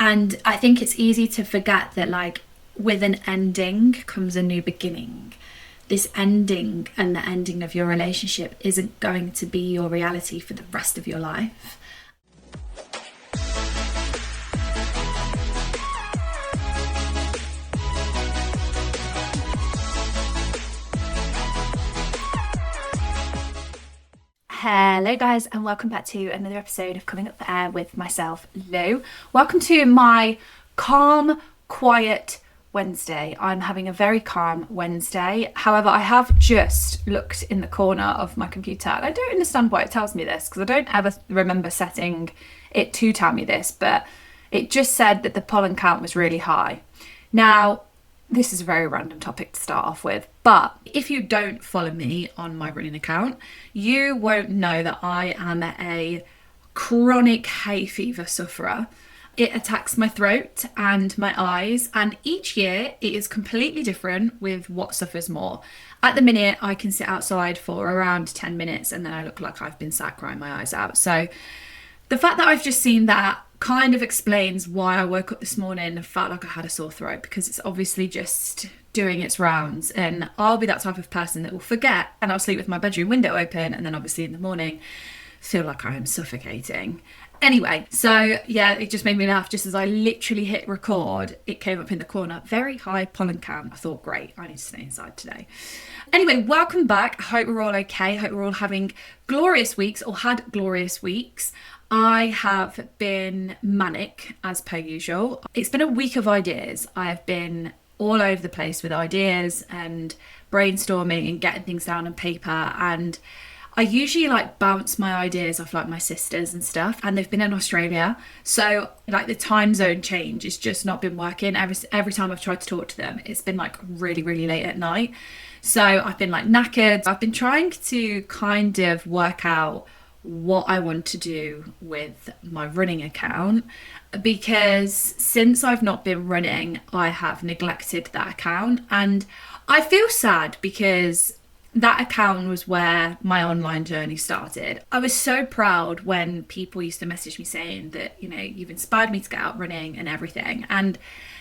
And I think it's easy to forget that, like, with an ending comes a new beginning. This ending and the ending of your relationship isn't going to be your reality for the rest of your life. Hello guys, and welcome back to another episode of Coming Up for Air with myself, Lou. Welcome to my calm, quiet Wednesday. I'm having a very calm Wednesday. However, I have just looked in the corner of my computer and I don't understand why it tells me this, because I don't ever remember setting it to tell me this, but it just said that the pollen count was really high. Now, this is a very random topic to start off with, but if you don't follow me on my running account, you won't know that I am a chronic hay fever sufferer. It attacks my throat and my eyes, and each year it is completely different with what suffers more. At the minute, I can sit outside for around 10 minutes and then I look like I've been sat crying my eyes out. So the fact that I've just seen that kind of explains why I woke up this morning and felt like I had a sore throat, because it's obviously just doing its rounds, and I'll be that type of person that will forget and I'll sleep with my bedroom window open, and then obviously in the morning feel like I am suffocating. Anyway, so yeah, it just made me laugh. Just as I literally hit record, it came up in the corner, very high pollen count. I thought, great, I need to stay inside today. Anyway, welcome back. I hope we're all okay. I hope we're all having glorious weeks, or had glorious weeks. I have been manic as per usual. It's been a week of ideas. I have been all over the place with ideas and brainstorming and getting things down on paper, and I usually like bounce my ideas off like my sisters and stuff, and they've been in Australia, so like the time zone change has just not been working. Every time I've tried to talk to them, it's been like really late at night, so I've been like knackered. I've been trying to kind of work out what I want to do with my running account, because since I've not been running, I have neglected that account, and I feel sad because that account was where my online journey started. I was so proud when people used to message me saying that, you know, you've inspired me to get out running and everything. And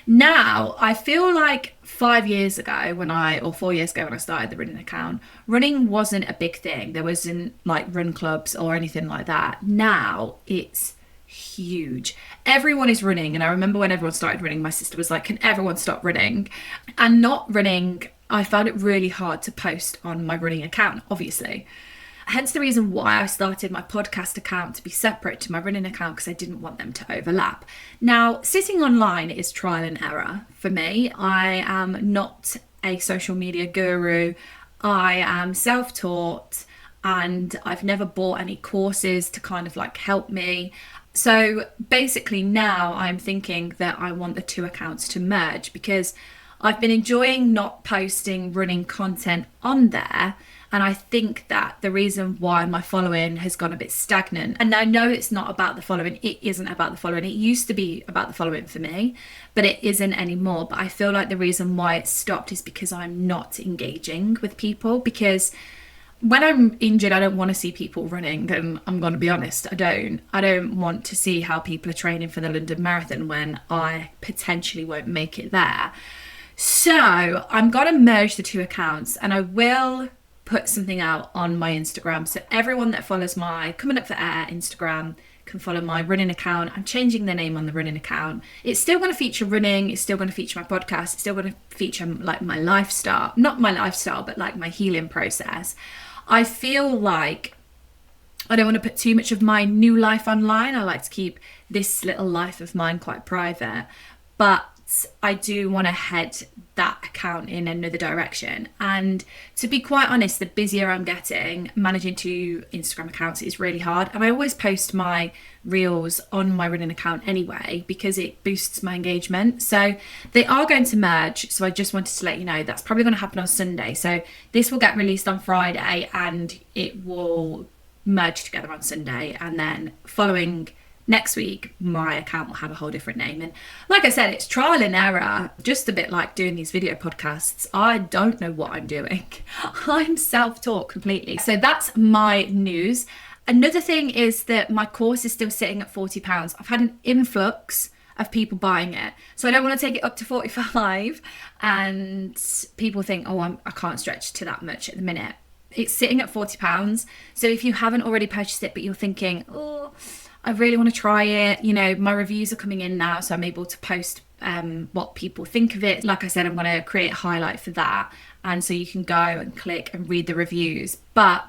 now I feel like 5 years ago or 4 years ago when I started the running account, running wasn't a big thing. There wasn't like run clubs or anything like that. Now it's huge. Everyone is running. And I remember when everyone started running, my sister was like, can everyone stop running? And not running, I found it really hard to post on my running account, obviously. Hence the reason why I started my podcast account to be separate to my running account, because I didn't want them to overlap. Now, sitting online is trial and error for me. I am not a social media guru. I am self-taught, and I've never bought any courses to kind of like help me. So basically now I'm thinking that I want the two accounts to merge, because I've been enjoying not posting running content on there, and I think that the reason why my following has gone a bit stagnant, and I know it's not about the following, it isn't about the following, it used to be about the following for me, but it isn't anymore. But I feel like the reason why it stopped is because I'm not engaging with people, because when I'm injured, I don't want to see people running, and I'm going to be honest, I don't want to see how people are training for the London Marathon when I potentially won't make it there. So I'm going to merge the two accounts, and I will put something out on my Instagram. So everyone that follows my Coming Up for Air Instagram can follow my running account. I'm changing the name on the running account. It's still going to feature running. It's still going to feature my podcast. It's still going to feature like my lifestyle, not my lifestyle, but like my healing process. I feel like I don't want to put too much of my new life online. I like to keep this little life of mine quite private, but I do want to head that account in another direction. And to be quite honest, the busier I'm getting, managing two Instagram accounts is really hard. And I always post my reels on my running account anyway, because it boosts my engagement. So they are going to merge. So I just wanted to let you know that's probably going to happen on Sunday. So this will get released on Friday and it will merge together on Sunday. And then following next week, my account will have a whole different name. And like I said, it's trial and error, just a bit like doing these video podcasts. I don't know what I'm doing. I'm self-taught completely. So that's my news. Another thing is that my course is still sitting at £40. I've had an influx of people buying it. So I don't want to take it up to 45 and people think, oh, I can't stretch to that much at the minute. It's sitting at £40. So if you haven't already purchased it, but you're thinking, oh, I really want to try it, you know, my reviews are coming in now, so I'm able to post what people think of it. Like I said, I'm going to create a highlight for that. And so you can go and click and read the reviews. But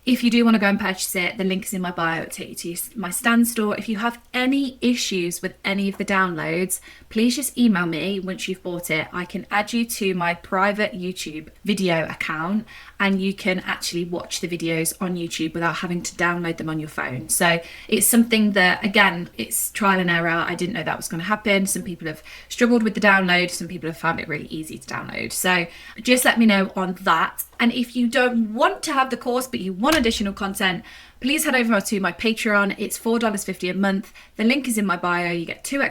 if you do want to go and purchase it, the link is in my bio. It'll take you to my Stan store. If you have any issues with any of the downloads, please just email me once you've bought it. I can add you to my private YouTube video account and you can actually watch the videos on YouTube without having to download them on your phone. So it's something that, again, it's trial and error. I didn't know that was going to happen. Some people have struggled with the download. Some people have found it really easy to download. So just let me know on that. And if you don't want to have the course, but you want additional content, please head over to my Patreon. It's $4.50 a month. The link is in my bio. You get You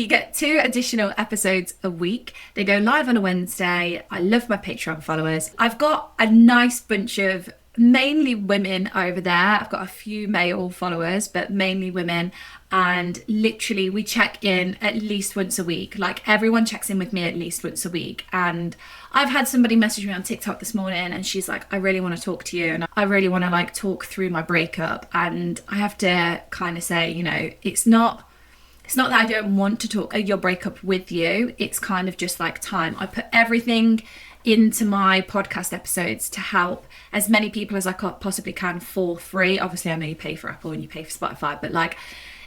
get 2 additional episodes a week. They go live on a Wednesday. I love my Patreon followers. I've got a nice bunch of mainly women over there. I've got a few male followers, but mainly women. And literally we check in at least once a week. Like everyone checks in with me at least once a week. And I've had somebody message me on TikTok this morning and she's like, I really want to talk to you and I really want to like talk through my breakup. And I have to kind of say, you know, it's not that I don't want to talk your breakup with you. It's kind of just like time. I put everything into my podcast episodes to help as many people as I possibly can for free. Obviously, I know you pay for Apple and you pay for Spotify, but like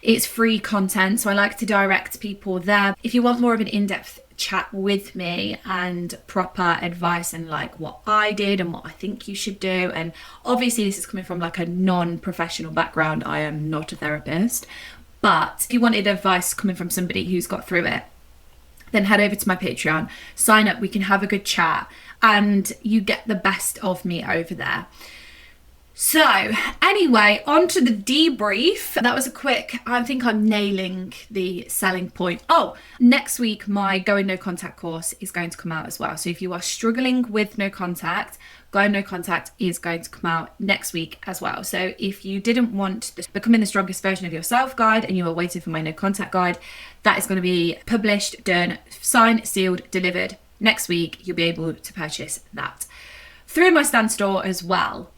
it's free content. So I like to direct people there. If you want more of an in-depth chat with me and proper advice and like what I did and what I think you should do, and obviously this is coming from like a non-professional background. I am not a therapist, but if you wanted advice coming from somebody who's got through it, then head over to my Patreon, sign up, we can have a good chat and you get the best of me over there. So anyway, on to the debrief. That was a quick, I think I'm nailing the selling point. Oh, next week, my Going No Contact course is going to come out as well. So if you are struggling with no contact, Going No Contact is going to come out next week as well. So if you didn't want the Becoming the Strongest Version of Yourself guide and you were waiting for my no contact guide, that is going to be published, done, signed, sealed, delivered next week. You'll be able to purchase that through my Stan store as well.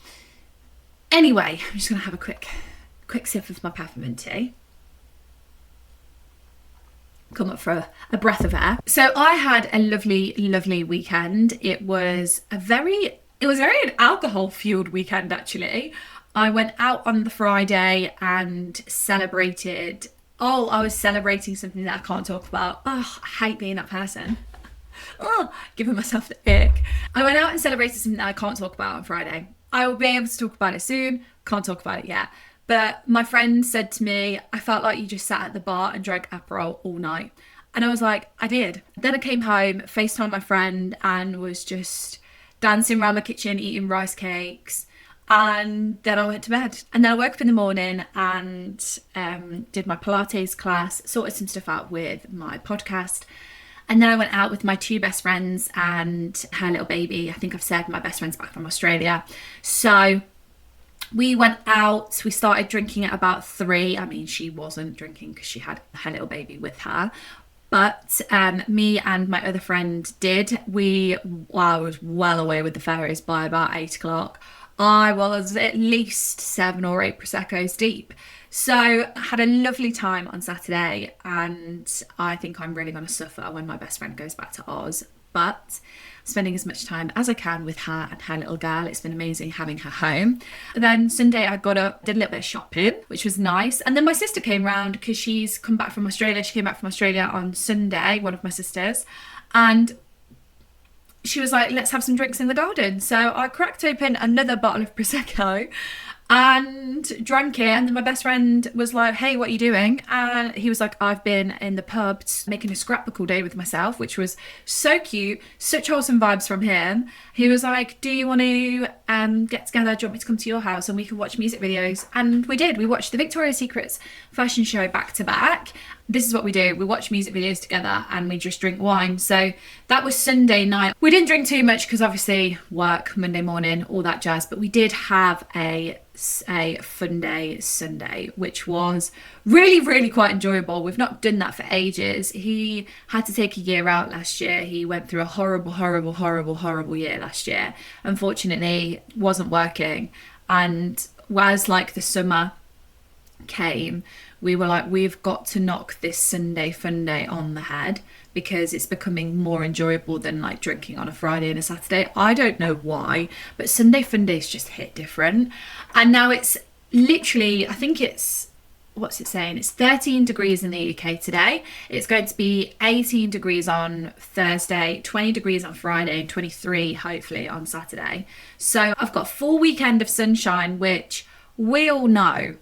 Anyway, I'm just going to have a quick sip of my peppermint tea. Come up for a breath of air. So I had a lovely weekend. It was a very alcohol fueled weekend actually. I went out on the Friday and celebrated. Oh, I was celebrating something that I can't talk about. Oh, I hate being that person. Oh, giving myself the ick. I went out and celebrated something that I can't talk about on Friday. I will be able to talk about it soon. Can't talk about it yet. But my friend said to me, I felt like you just sat at the bar and drank Aperol all night. And I was like, I did. Then I came home, FaceTimed my friend and was just dancing around my kitchen, eating rice cakes. And then I went to bed. And then I woke up in the morning and did my Pilates class, sorted some stuff out with my podcast. And then I went out with my 2 best friends and her little baby. I think I've said my best friend's back from Australia. So we went out, we started drinking at about 3. I mean, she wasn't drinking because she had her little baby with her. But me and my other friend did. I was well away with the fairies by about 8 o'clock. I was at least 7 or 8 Prosecco's deep. So I had a lovely time on Saturday and I think I'm really going to suffer when my best friend goes back to Oz. But spending as much time as I can with her and her little girl. It's been amazing having her home. And then Sunday I got up, did a little bit of shopping, which was nice. And then my sister came round because she's come back from Australia. She came back from Australia on Sunday, one of my sisters. And she was like, let's have some drinks in the garden. So I cracked open another bottle of Prosecco and drank it. And then my best friend was like, hey, what are you doing? And he was like, I've been in the pub making a scrapbook all day with myself, which was so cute, such wholesome vibes from him. He was like, do you want to get together, do you want me to come to your house and we can watch music videos? And we did. We watched the Victoria's Secrets fashion show back to back. This is what we do. We watch music videos together and we just drink wine. So that was Sunday night. We didn't drink too much because obviously work, Monday morning, all that jazz. But we did have a fun day Sunday, which was really, really quite enjoyable. We've not done that for ages. He had to take a year out last year. He went through a horrible year last year. Unfortunately, wasn't working. And whereas like the summer came, we were like, we've got to knock this Sunday fun day on the head because it's becoming more enjoyable than like drinking on a Friday and a Saturday. I don't know why, but Sunday fun days just hit different. And now it's literally, I think it's, what's it saying? It's 13 degrees in the UK today. It's going to be 18 degrees on Thursday, 20 degrees on Friday, and 23 hopefully on Saturday. So I've got a full weekend of sunshine, which we all know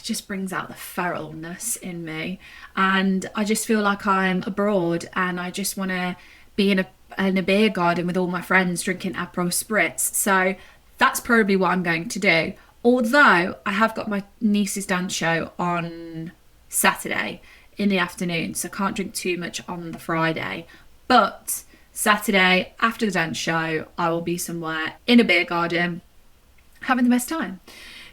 just brings out the feralness in me, and I just feel like I'm abroad and I just want to be in a beer garden with all my friends drinking Aperol spritz. So that's probably what I'm going to do, although I have got my niece's dance show on Saturday in the afternoon, so I can't drink too much on the Friday. But Saturday after the dance show I will be somewhere in a beer garden having the best time.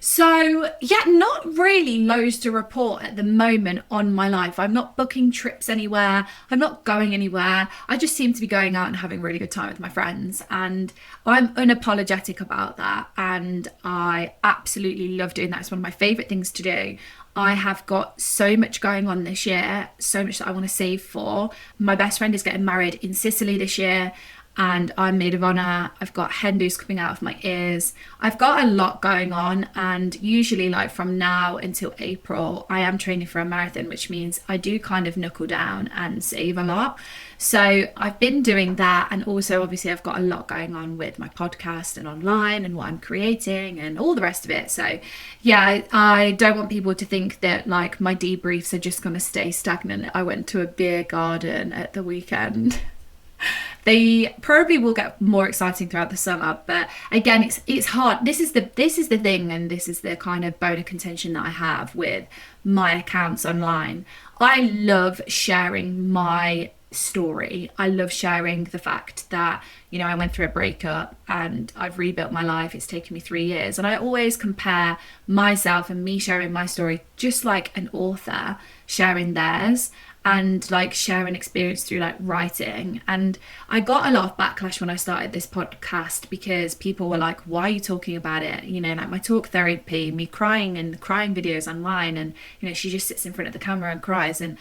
So yeah, not really loads to report at the moment on my life. I'm not booking trips anywhere. I'm not going anywhere. I just seem to be going out and having a really good time with my friends, and I'm unapologetic about that. And I absolutely love doing that. It's one of my favourite things to do. I have got so much going on this year, so much that I want to save for. My best friend is getting married in Sicily this year, and I'm maid of honour. I've got hen do's coming out of my ears. I've got a lot going on, and usually like from now until April I am training for a marathon, which means I do kind of knuckle down and save a lot. So I've been doing that, and also obviously I've got a lot going on with my podcast and online and what I'm creating and all the rest of it. So yeah, I don't want people to think that like my debriefs are just going to stay stagnant. I went to a beer garden at the weekend. They probably will get more exciting throughout the summer, but again, it's hard. This is the thing, and this is the kind of bone of contention that I have with my accounts online. I love sharing my story. I love sharing the fact that, you know, I went through a breakup and I've rebuilt my life. It's taken me 3 years, and I always compare myself and me sharing my story just like an author sharing theirs, and like sharing experience through like writing. And I got a lot of backlash when I started this podcast because people were like, why are you talking about it? You know, like my talk therapy, me crying and crying videos online, and you know, she just sits in front of the camera and cries. And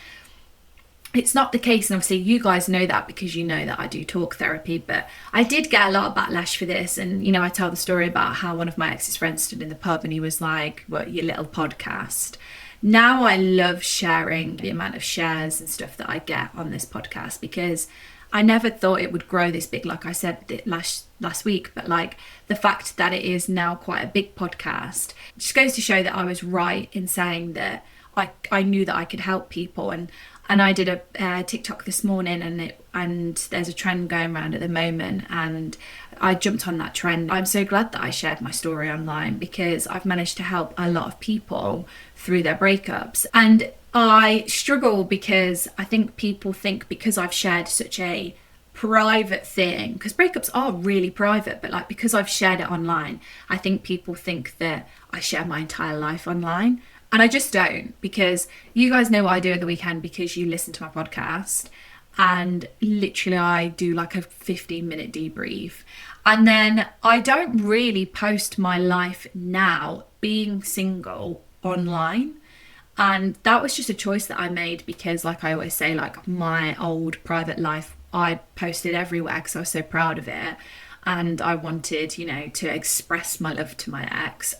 it's not the case, and obviously you guys know that because you know that I do talk therapy. But I did get a lot of backlash for this, and you know, I tell the story about how one of my ex's friends stood in the pub and he was like, what, your little podcast? Now I love sharing the amount of shares and stuff that I get on this podcast, because I never thought it would grow this big, like I said last week. But like the fact that it is now quite a big podcast just goes to show that I was right in saying that I knew that I could help people. And I did a TikTok this morning, and there's a trend going around at the moment, and I jumped on that trend. I'm so glad that I shared my story online, because I've managed to help a lot of people through their breakups. And I struggle because I think people think, because I've shared such a private thing, because breakups are really private, but like because I've shared it online, I think people think that I share my entire life online. And I just don't, because you guys know what I do at the weekend because you listen to my podcast, and literally I do like a 15-minute debrief. And then I don't really post my life now, being single, online. And that was just a choice that I made because, like I always say, like my old private life, I posted everywhere because I was so proud of it. And I wanted, you know, to express my love to my ex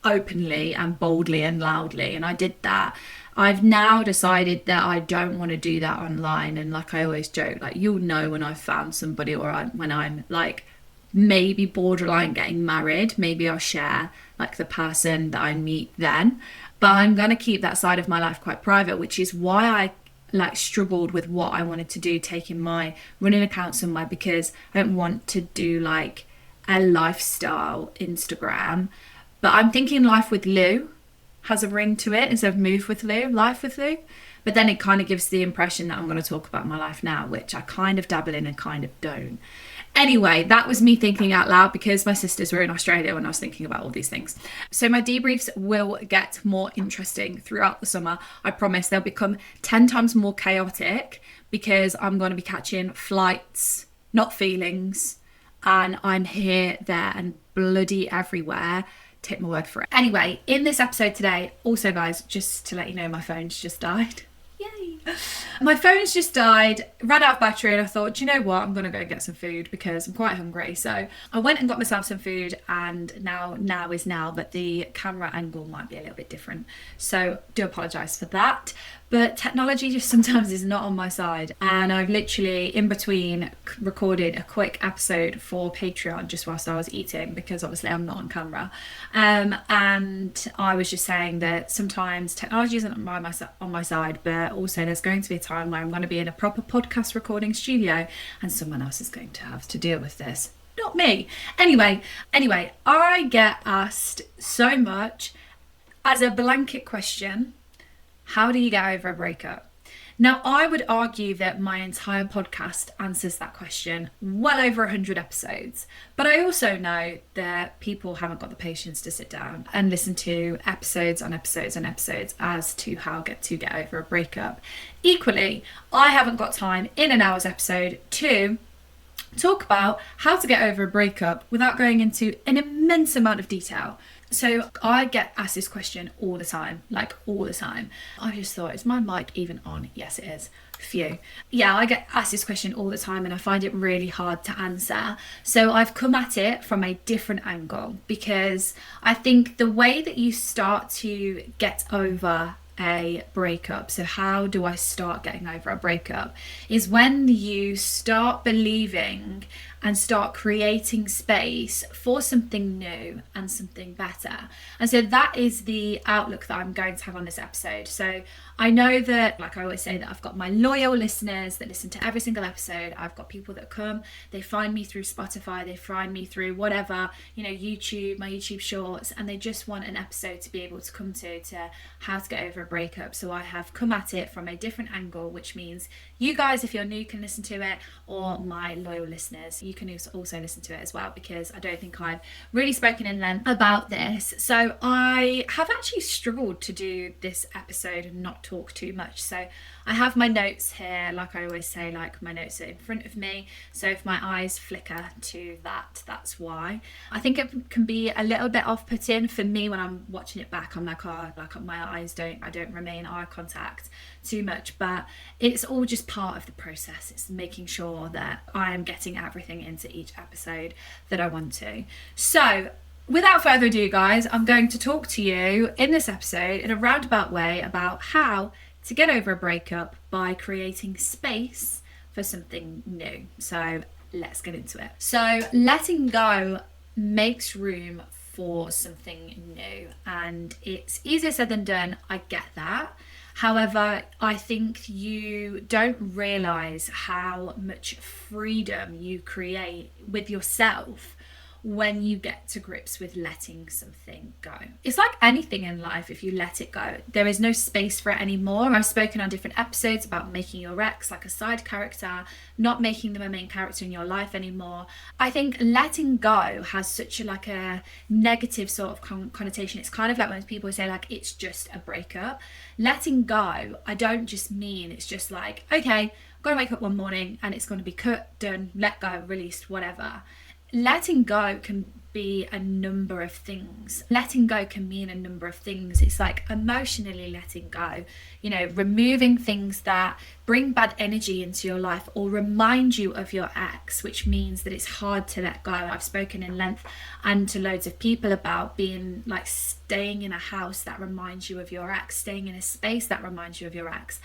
openly and boldly and loudly, and I did that. I've now decided that I don't want to do that online. And like I always joke, like you'll know when I've found somebody, or when I'm like maybe borderline getting married, maybe I'll share like the person that I meet then. But I'm going to keep that side of my life quite private, which is why I like struggled with what I wanted to do, taking my running account somewhere, because I don't want to do like a lifestyle Instagram, but I'm thinking Life with Lou has a ring to it instead of Move with Lou, Life with Lou. But then it kind of gives the impression that I'm going to talk about my life now, which I kind of dabble in and kind of don't. Anyway, that was me thinking out loud because my sisters were in Australia when I was thinking about all these things. So my debriefs will get more interesting throughout the summer. I promise they'll become 10 times more chaotic because I'm going to be catching flights, not feelings. And I'm here, there, and bloody everywhere. Take my word for it. Anyway, in this episode today, also guys, just to let you know, my phone's just died. Yay! My phone's just died, ran out of battery, and I thought, do you know what? I'm gonna go get some food because I'm quite hungry. So I went and got myself some food, and now is now, but the camera angle might be a little bit different. So do apologise for that. But technology just sometimes is not on my side, and I've literally in between recorded a quick episode for Patreon just whilst I was eating because obviously I'm not on camera, and I was just saying that sometimes technology isn't on my side, but also there's going to be a time where I'm going to be in a proper podcast recording studio and someone else is going to have to deal with this, not me. Anyway, I get asked so much as a blanket question, how do you get over a breakup? Now, I would argue that my entire podcast answers that question, well over 100 episodes. But I also know that people haven't got the patience to sit down and listen to episodes on episodes on episodes as to how to get over a breakup. Equally, I haven't got time in an hour's episode to talk about how to get over a breakup without going into an immense amount of detail. So I get asked this question all the time, like all the time. I just thought, is my mic even on? Yes, it is. Phew. Yeah, I get asked this question all the time and I find it really hard to answer. So I've come at it from a different angle because I think the way that you start to get over a breakup, so how do I start getting over a breakup, is when you start believing and start creating space for something new and something better. And so that is the outlook that I'm going to have on this episode. So I know that, like I always say, that I've got my loyal listeners that listen to every single episode. I've got people that come, they find me through Spotify, they find me through whatever, YouTube, my YouTube shorts, and they just want an episode to be able to come to how to get over a breakup. So I have come at it from a different angle, which means you guys, if you're new, can listen to it, or my loyal listeners, you can also listen to it as well, because I don't think I've really spoken in length about this. So I have actually struggled to do this episode and not talk too much. So I have my notes here, like I always say, like my notes are in front of me. So if my eyes flicker to that, that's why. I think it can be a little bit off-putting for me when I'm watching it back. I'm like, oh, like my eyes I don't remain eye contact too much, but it's all just part of the process. It's making sure that I am getting everything into each episode that I want to. So without further ado, guys, I'm going to talk to you in this episode in a roundabout way about how to get over a breakup by creating space for something new. So let's get into it. So letting go makes room for something new, and it's easier said than done. I get that. However, I think you don't realise how much freedom you create with yourself when you get to grips with letting something go. It's like anything in life. If you let it go, there is no space for it anymore. I've spoken on different episodes about making your ex like a side character, not making them a main character in your life anymore. I think letting go has such a negative sort of connotation. It's kind of like when people say like it's just a breakup. Letting go, I don't just mean it's just like, okay, I'm gonna wake up one morning and it's gonna be cut, done, let go, released, whatever. Letting go can be a number of things. Letting go can mean a number of things. It's like emotionally letting go, removing things that bring bad energy into your life or remind you of your ex, which means that it's hard to let go. I've spoken in length and to loads of people about being like staying in a house that reminds you of your ex, staying in a space that reminds you of your ex,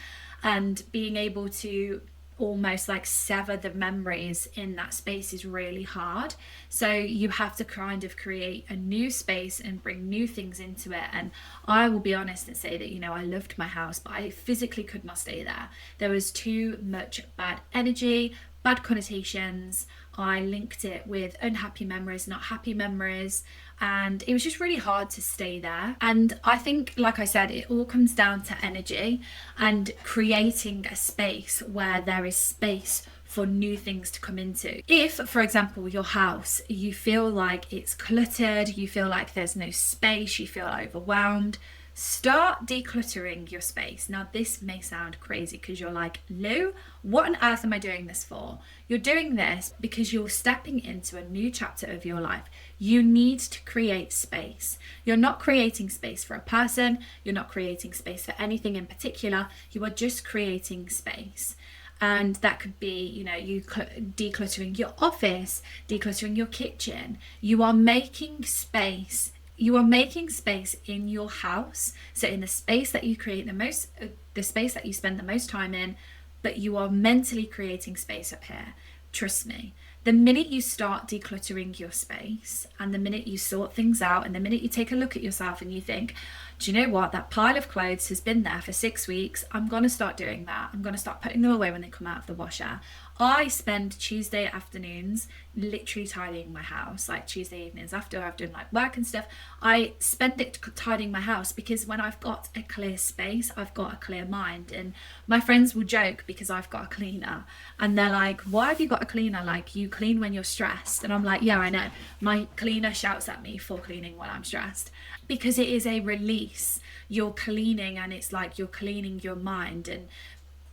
and being able to almost like sever the memories in that space is really hard. So you have to kind of create a new space and bring new things into it. And I will be honest and say that, you know, I loved my house, but I physically could not stay there. There was too much bad energy, bad connotations. I linked it with unhappy memories, not happy memories, and it was just really hard to stay there. And I think, like I said, it all comes down to energy and creating a space where there is space for new things to come into. If, for example, your house, you feel like it's cluttered, you feel like there's no space, you feel overwhelmed, start decluttering your space. Now, this may sound crazy because you're like, Lou, what on earth am I doing this for? You're doing this because you're stepping into a new chapter of your life. You need to create space. You're not creating space for a person. You're not creating space for anything in particular. You are just creating space. And that could be, you know, you decluttering your office, decluttering your kitchen. You are making space. You are making space in your house, so in the space that you create the space that you spend the most time in, but you are mentally creating space up here. Trust me, the minute you start decluttering your space, and the minute you sort things out, and the minute you take a look at yourself and you think, do you know what, that pile of clothes has been there for 6 weeks, I'm going to start doing that. I'm going to start putting them away when they come out of the washer. I spend Tuesday afternoons literally tidying my house, like Tuesday evenings after I've done like work and stuff. I spend it tidying my house because when I've got a clear space, I've got a clear mind. And my friends will joke because I've got a cleaner, and they're like, why have you got a cleaner? Like, you clean when you're stressed. And I'm like, yeah, I know. My cleaner shouts at me for cleaning when I'm stressed, because it is a release. You're cleaning, and it's like you're cleaning your mind, and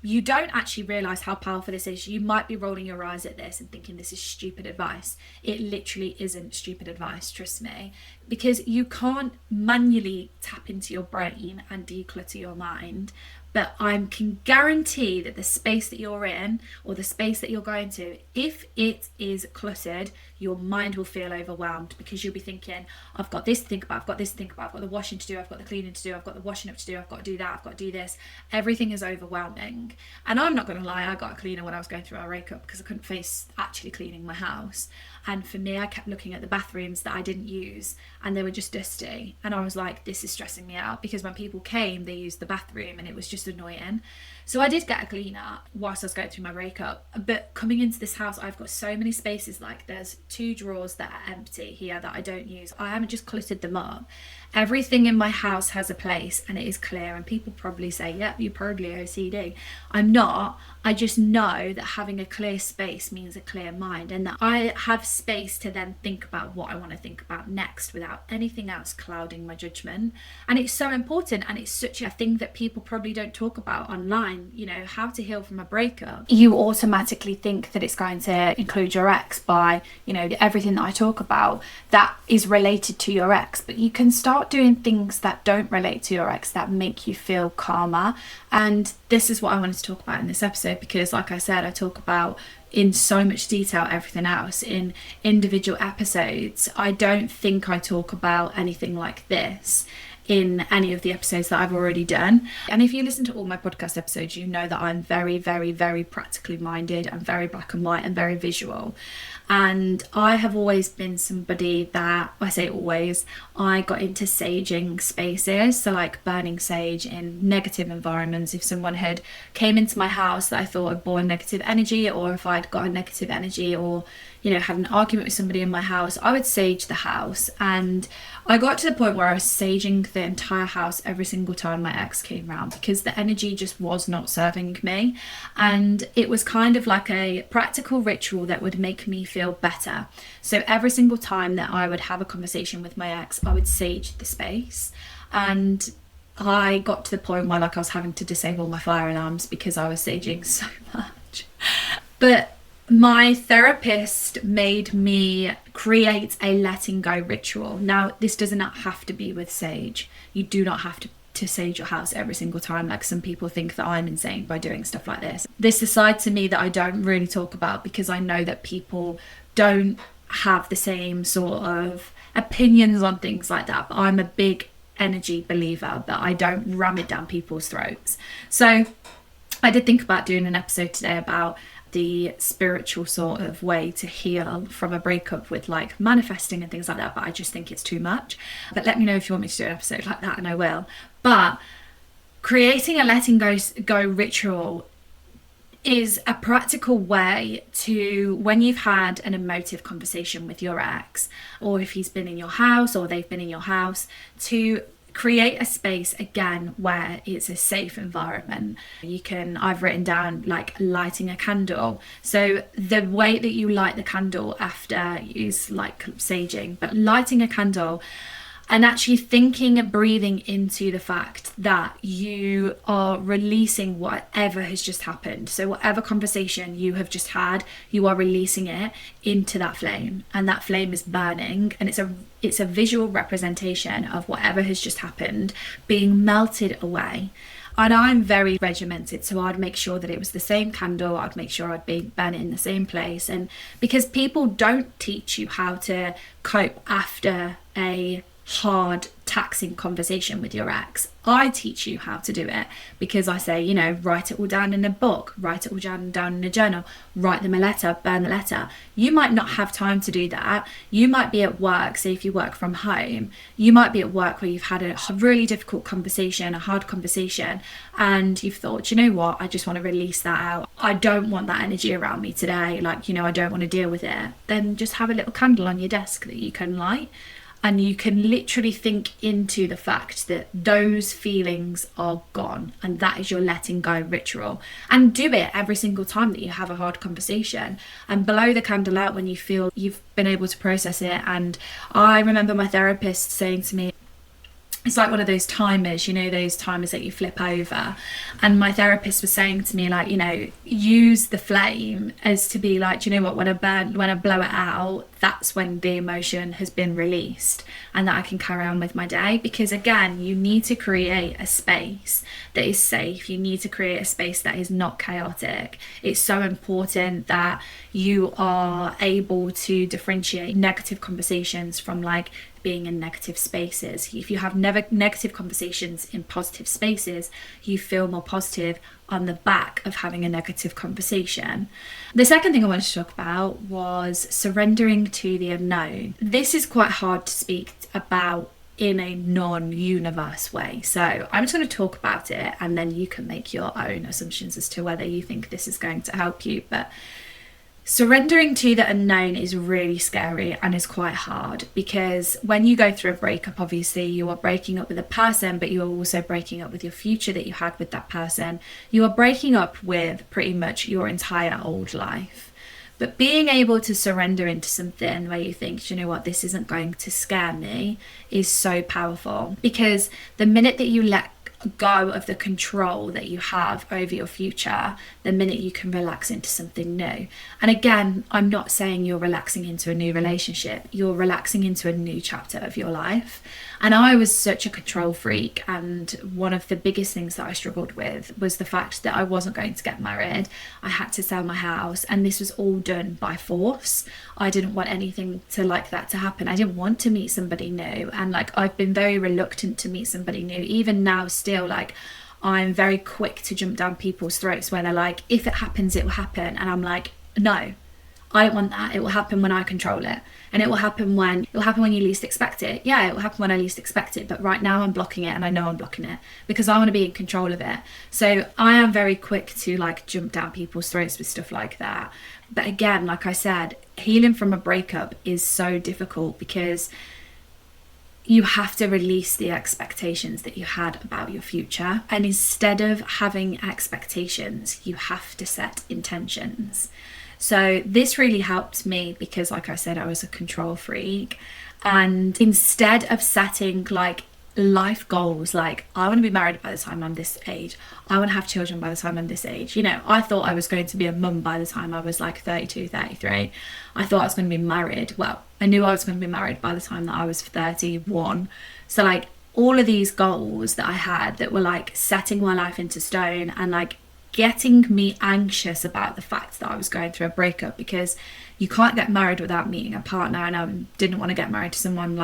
you don't actually realize how powerful this is. You might be rolling your eyes at this and thinking this is stupid advice. It literally isn't stupid advice, trust me, because you can't manually tap into your brain and declutter your mind. But I can guarantee that the space that you're in, or the space that you're going to, if it is cluttered, your mind will feel overwhelmed, because you'll be thinking, I've got this to think about, I've got this to think about, I've got the washing to do, I've got the cleaning to do, I've got the washing up to do, I've got to do that, I've got to do this. Everything is overwhelming. And I'm not going to lie, I got a cleaner when I was going through our breakup because I couldn't face actually cleaning my house. And for me, I kept looking at the bathrooms that I didn't use, and they were just dusty. And I was like, this is stressing me out, because when people came, they used the bathroom and it was just annoying. So I did get a cleaner whilst I was going through my breakup. But coming into this house, I've got so many spaces. Like, there's 2 drawers that are empty here that I don't use. I haven't just cluttered them up. Everything in my house has a place, and it is clear. And people probably say, yep, you're probably OCD. I'm not. I just know that having a clear space means a clear mind, and that I have space to then think about what I want to think about next without anything else clouding my judgment. And it's so important, and it's such a thing that people probably don't talk about online, you know, how to heal from a breakup. You automatically think that it's going to include your ex by, you know, everything that I talk about that is related to your ex, but you can start doing things that don't relate to your ex that make you feel calmer. And this is what I wanted to talk about in this episode, because like I said, I talk about in so much detail everything else in individual episodes. I don't think I talk about anything like this in any of the episodes that I've already done. And if you listen to all my podcast episodes, you know that I'm very, very, very practically minded. I'm very black and white and very visual. And I have always been somebody that, I say always, I got into saging spaces. So like burning sage in negative environments. If someone had came into my house that I thought had borne negative energy, or if I'd got a negative energy, or, you know, had an argument with somebody in my house, I would sage the house. And I got to the point where I was saging the entire house every single time my ex came round, because the energy just was not serving me. And it was kind of like a practical ritual that would make me feel better. So every single time that I would have a conversation with my ex, I would sage the space. And I got to the point where like I was having to disable my fire alarms because I was saging so much. But my therapist made me create a letting go ritual. Now, this does not have to be with sage. You do not have to sage your house every single time, like some people think that I'm insane by doing stuff like this. This is a side to me that I don't really talk about, because I know that people don't have the same sort of opinions on things like that. But I'm a big energy believer, but I don't ram it down people's throats. So I did think about doing an episode today about the spiritual sort of way to heal from a breakup with like manifesting and things like that, but I just think it's too much. But let me know if you want me to do an episode like that, and I will. But creating a letting go ritual is a practical way to, when you've had an emotive conversation with your ex, or if he's been in your house or they've been in your house, to create a space again where it's a safe environment. I've written down like lighting a candle. So the way that you light the candle after is like saging, but lighting a candle and actually thinking and breathing into the fact that you are releasing whatever has just happened. So whatever conversation you have just had, you are releasing it into that flame, and that flame is burning, and it's a visual representation of whatever has just happened being melted away. And I'm very regimented, so I'd make sure that it was the same candle, I'd make sure I'd burn it in the same place. And because people don't teach you how to cope after a hard, taxing conversation with your ex, I teach you how to do it, because I say, write it all down in a book, write it all down in a journal, write them a letter, burn the letter. You might not have time to do that. You might be at work, say if you work from home, you might be at work where you've had a really difficult conversation, a hard conversation, and you've thought, I just want to release that out. I don't want that energy around me today. I don't want to deal with it. Then just have a little candle on your desk that you can light. And you can literally think into the fact that those feelings are gone, and that is your letting go ritual. And do it every single time that you have a hard conversation, and blow the candle out when you feel you've been able to process it. And I remember my therapist saying to me, it's like one of those timers, those timers that you flip over. And my therapist was saying to me, use the flame as to be like, when I blow it out, that's when the emotion has been released, and that I can carry on with my day. Because again, you need to create a space that is safe. You need to create a space that is not chaotic. It's so important that you are able to differentiate negative conversations from like being in negative spaces. If you have negative conversations in positive spaces, you feel more positive on the back of having a negative conversation. The second thing I wanted to talk about was surrendering to the unknown. This is quite hard to speak about in a non-universe way, so I'm just going to talk about it, and then you can make your own assumptions as to whether you think this is going to help you. But surrendering to the unknown is really scary and is quite hard, because when you go through a breakup, obviously you are breaking up with a person, but you are also breaking up with your future that you had with that person. You are breaking up with pretty much your entire old life. But being able to surrender into something where you think, this isn't going to scare me, is so powerful. Because the minute that you let go of the control that you have over your future, the minute you can relax into something new. And again, I'm not saying you're relaxing into a new relationship, you're relaxing into a new chapter of your life. And I was such a control freak, and one of the biggest things that I struggled with was the fact that I wasn't going to get married. I had to sell my house, and this was all done by force. I didn't want anything like that to happen. I didn't want to meet somebody new, and I've been very reluctant to meet somebody new. Even now still, I'm very quick to jump down people's throats where they're like, if it happens, it will happen. And I'm like, no, I don't want that. It will happen when I control it. And it will happen when you least expect it. Yeah, it will happen when I least expect it. But right now I'm blocking it, and I know I'm blocking it because I want to be in control of it. So I am very quick to jump down people's throats with stuff like that. But again, like I said, healing from a breakup is so difficult because you have to release the expectations that you had about your future. And instead of having expectations, you have to set intentions. So this really helped me because, like I said, I was a control freak. And instead of setting life goals, I want to be married by the time I'm this age, I want to have children by the time I'm this age. I thought I was going to be a mum by the time I was 32, 33. I thought I was going to be married. Well, I knew I was going to be married by the time that I was 31. So all of these goals that I had that were setting my life into stone and getting me anxious about the fact that I was going through a breakup, because you can't get married without meeting a partner, and I didn't want to get married to someone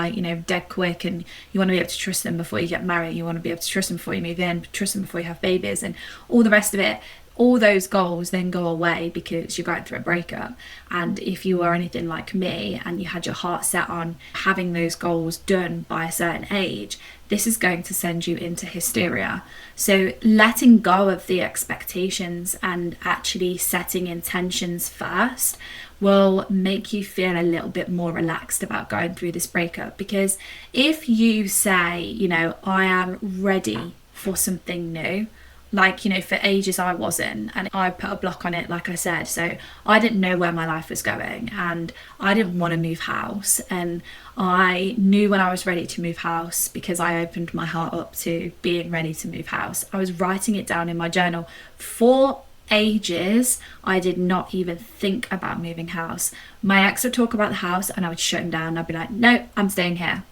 dead quick, and you want to be able to trust them before you get married, you want to be able to trust them before you move in, trust them before you have babies and all the rest of it. all those goals then go away because you're going through a breakup. And if you were anything like me and you had your heart set on having those goals done by a certain age, this is going to send you into hysteria. So letting go of the expectations and actually setting intentions first will make you feel a little bit more relaxed about going through this breakup. Because if you say, you know, I am ready for something new, like, you know, for ages I wasn't, and I put a block on it, like I said. So I didn't know where my life was going, and I didn't want to move house, and I knew when I was ready to move house because I opened my heart up to being ready to move house. I was writing it down in my journal. For ages I did not even think about moving house. My ex would talk about the house and I would shut him down. I'd be like, no, I'm staying here.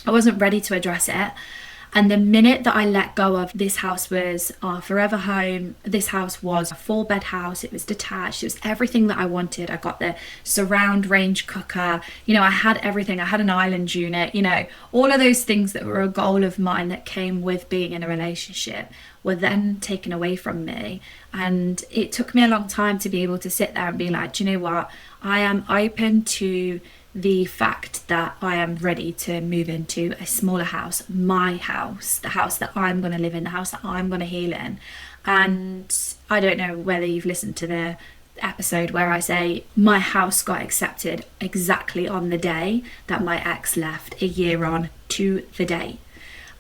I wasn't ready to address it. And the minute that I let go of this house was our forever home, this house was a 4-bed house, it was detached, it was everything that I wanted. I got the surround range cooker, you know, I had everything. I had an island unit, you know, all of those things that were a goal of mine that came with being in a relationship were then taken away from me. And it took me a long time to be able to sit there and be like, do you know what? I am open to the fact that I am ready to move into a smaller house, my house, the house that I'm going to live in, the house that I'm going to heal in. And I don't know whether you've listened to the episode where I say my house got accepted exactly on the day that my ex left, a year on to the day.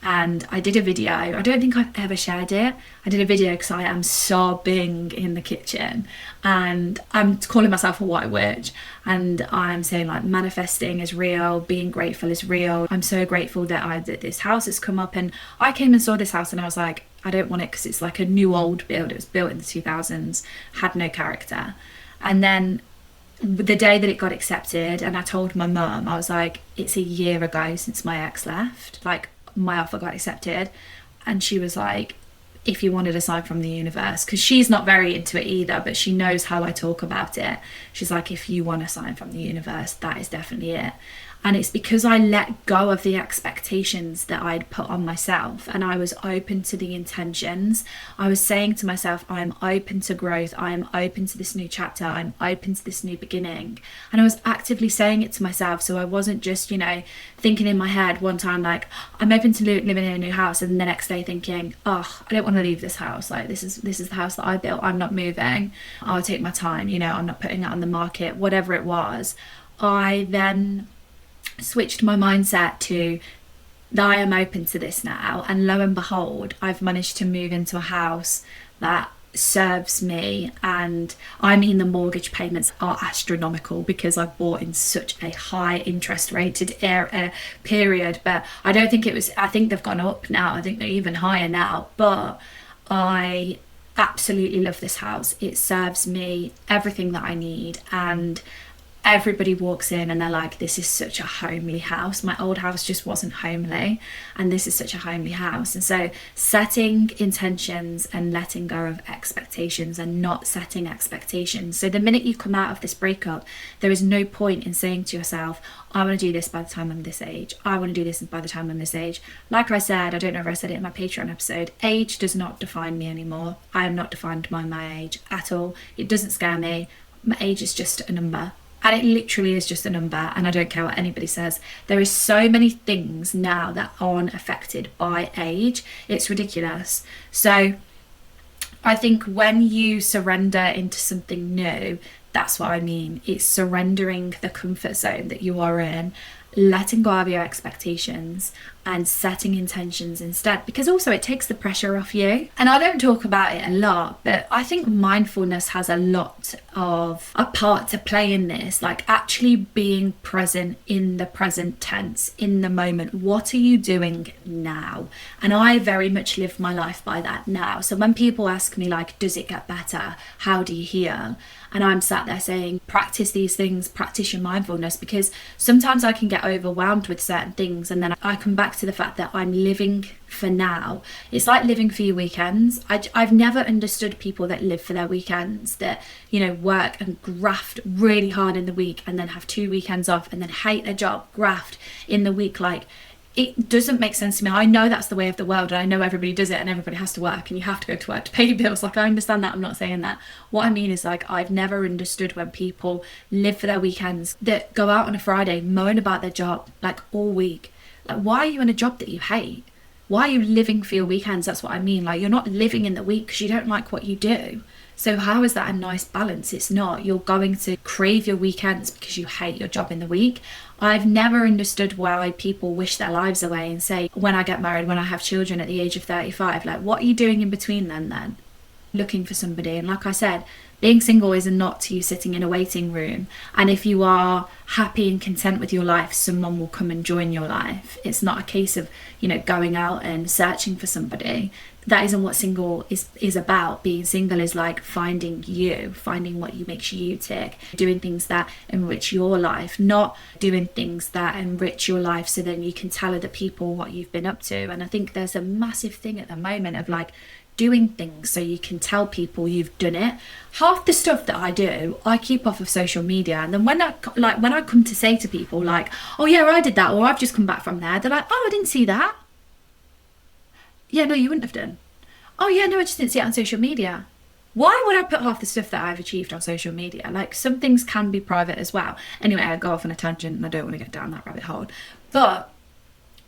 And I did a video. I don't think I've ever shared it. I did a video because I am sobbing in the kitchen and I'm calling myself a white witch, and I'm saying like manifesting is real, being grateful is real. I'm so grateful that this house has come up, and I came and saw this house and I was like, I don't want it because it's like a new old build. It was built in the 2000s, had no character. And then the day that it got accepted, and I told my mum, I was like, it's a year ago since my ex left. Like, my offer got accepted, and she was like, if you wanted a sign from the universe, because she's not very into it either, but she knows how I talk about it. She's like, if you want a sign from the universe, that is definitely it. And it's because I let go of the expectations that I'd put on myself, and I was open to the intentions. I was saying to myself, I'm open to growth. I am open to this new chapter. I'm open to this new beginning. And I was actively saying it to myself. So I wasn't just, you know, thinking in my head one time, like, I'm open to living in a new house. And the next day thinking, oh, I don't want to leave this house. Like, this is the house that I built. I'm not moving. I'll take my time. You know, I'm not putting it on the market, whatever it was. I then switched my mindset to I am open to this now, and lo and behold, I've managed to move into a house that serves me. And I mean, the mortgage payments are astronomical because I've bought in such a high interest rated period, but I don't think it was, I think they've gone up now, I think they're even higher now. But I absolutely love this house. It serves me everything that I need, and everybody walks in and they're like, this is such a homely house. My old house just wasn't homely, and this is such a homely house. And so setting intentions and letting go of expectations and not setting expectations. So the minute you come out of this breakup, there is no point in saying to yourself, I want to do this by the time I'm this age. I want to do this by the time I'm this age. Like I said, I don't know if I said it in my Patreon episode, age does not define me anymore. I am not defined by my age at all. It doesn't scare me. My age is just a number. And it literally is just a number, and I don't care what anybody says. There is so many things now that aren't affected by age. It's ridiculous. So I think when you surrender into something new, that's what I mean. It's surrendering the comfort zone that you are in, letting go of your expectations and setting intentions instead, because also it takes the pressure off you. And I don't talk about it a lot, but I think mindfulness has a lot of a part to play in this, like actually being present in the present tense, in the moment. What are you doing now? And I very much live my life by that now. So when people ask me like, does it get better? How do you heal? And I'm sat there saying, practice these things, practice your mindfulness, because sometimes I can get overwhelmed with certain things, and then I come back to the fact that I'm living for now. It's like living for your weekends. I've never understood people that live for their weekends, that, you know, work and graft really hard in the week and then have 2 weekends off and then hate their job, graft in the week. Like, it doesn't make sense to me. I know that's the way of the world, and I know everybody does it, and everybody has to work, and you have to go to work to pay your bills. Like, I understand that. I'm not saying that. What I mean is, like, I've never understood when people live for their weekends, that go out on a Friday, moan about their job, like, all week. Like, why are you in a job that you hate? Why are you living for your weekends? That's what I mean. Like, you're not living in the week because you don't like what you do. So how is that a nice balance? It's not. You're going to crave your weekends because you hate your job in the week. I've never understood why people wish their lives away and say, when I get married, when I have children at the age of 35, like, what are you doing in between then? Looking for somebody. And like I said, being single is not you sitting in a waiting room. And if you are happy and content with your life, someone will come and join your life. It's not a case of, going out and searching for somebody. That isn't what single is about. Being single is like finding what makes you tick, doing things that enrich your life, not doing things that enrich your life so then you can tell other people what you've been up to. And I think there's a massive thing at the moment of like doing things so you can tell people you've done it. Half the stuff that I do, I keep off of social media, and then when I come to say to people like, oh yeah, I did that, or I've just come back from there, they're like, oh, I didn't see that. Yeah, no, you wouldn't have done. Oh yeah, no, I just didn't see it on social media. Why would I put half the stuff that I've achieved on social media? Like, some things can be private as well. Anyway, I go off on a tangent and I don't want to get down that rabbit hole. But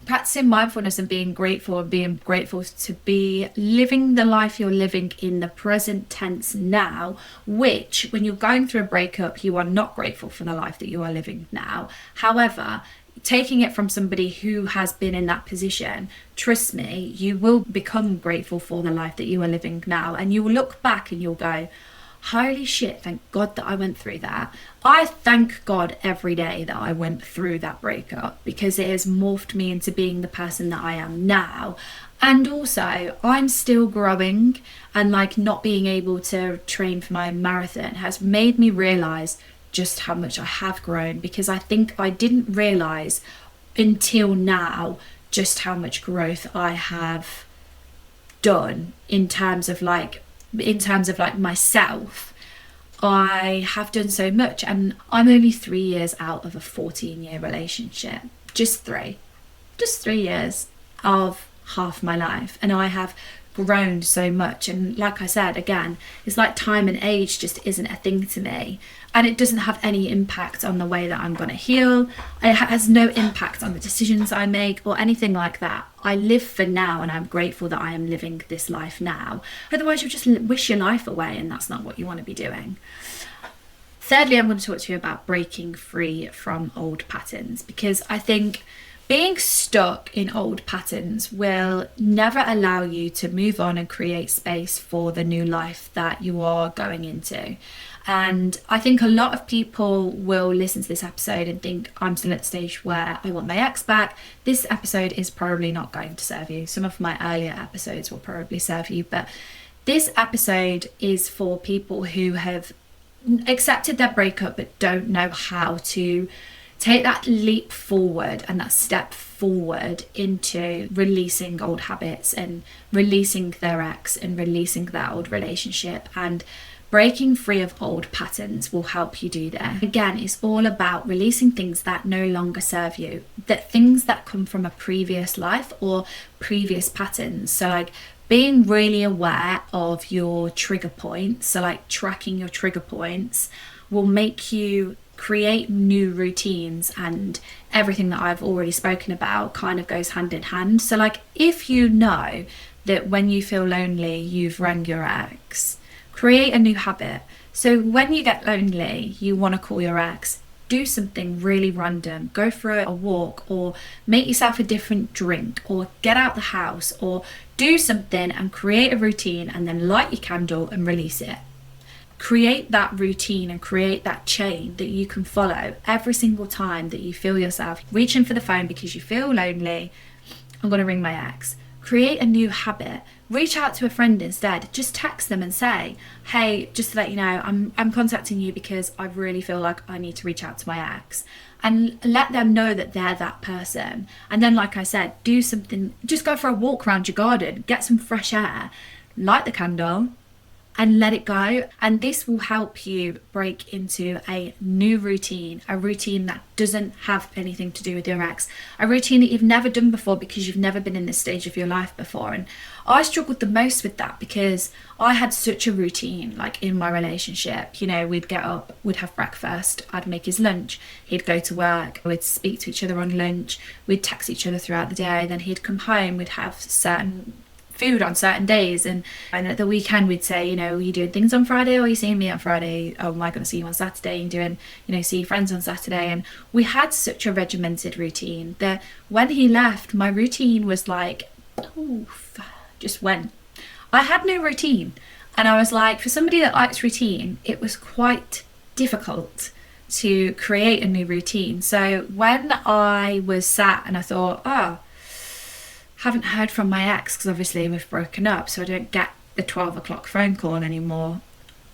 practicing mindfulness and being grateful to be living the life you're living in the present tense now, which when you're going through a breakup, you are not grateful for the life that you are living now. However, taking it from somebody who has been in that position, trust me, you will become grateful for the life that you are living now, and you will look back and you'll go, holy shit, thank God that I went through that. I thank God every day that I went through that breakup, because it has morphed me into being the person that I am now. And also, I'm still growing, and like not being able to train for my marathon has made me realise just how much I have grown, because I think I didn't realise until now just how much growth I have done in terms of like myself. I have done so much, and I'm only 3 years out of a 14-year relationship. Just three years of half my life, and I have grown so much. And like I said, again, it's like time and age just isn't a thing to me, and it doesn't have any impact on the way that I'm going to heal. It has no impact on the decisions I make or anything like that. I live for now, and I'm grateful that I am living this life now. Otherwise you'll just wish your life away, and that's not what you want to be doing. Thirdly, I'm going to talk to you about breaking free from old patterns, because I think being stuck in old patterns will never allow you to move on and create space for the new life that you are going into. And I think a lot of people will listen to this episode and think, I'm still at the stage where I want my ex back. This episode is probably not going to serve you. Some of my earlier episodes will probably serve you, but this episode is for people who have accepted their breakup but don't know how to take that leap forward and that step forward into releasing old habits and releasing their ex and releasing their old relationship. And breaking free of old patterns will help you do that. Again, it's all about releasing things that no longer serve you, that things that come from a previous life or previous patterns. So like being really aware of your trigger points, so like tracking your trigger points, will make you create new routines, and everything that I've already spoken about kind of goes hand in hand. So like if you know that when you feel lonely you've rang your ex, create a new habit. So when you get lonely, you want to call your ex, do something really random, go for a walk, or make yourself a different drink, or get out the house, or do something and create a routine, and then light your candle and release it. Create that routine and create that chain that you can follow every single time that you feel yourself reaching for the phone because you feel lonely. I'm going to ring my ex. Create a new habit. Reach out to a friend instead. Just text them and say, hey, just to let you know, I'm contacting you because I really feel like I need to reach out to my ex. And let them know that they're that person. And then, like I said, do something. Just go for a walk around your garden, get some fresh air, light the candle, and let it go. And this will help you break into a new routine, a routine that doesn't have anything to do with your ex, a routine that you've never done before because you've never been in this stage of your life before. And I struggled the most with that because I had such a routine, like in my relationship. You know, we'd get up, we'd have breakfast, I'd make his lunch, he'd go to work, we'd speak to each other on lunch, we'd text each other throughout the day, then he'd come home, we'd have certain food on certain days, and at the weekend we'd say, you know, are you doing things on Friday, or are you seeing me on Friday? Oh, am I going to see you on Saturday? And doing, you know, see friends on Saturday. And we had such a regimented routine that when he left, my routine was like poof, just went. I had no routine, and I was like, for somebody that likes routine, it was quite difficult to create a new routine. So when I was sat and I thought, oh, haven't heard from my ex because obviously we've broken up, so I don't get the 12 o'clock phone call anymore,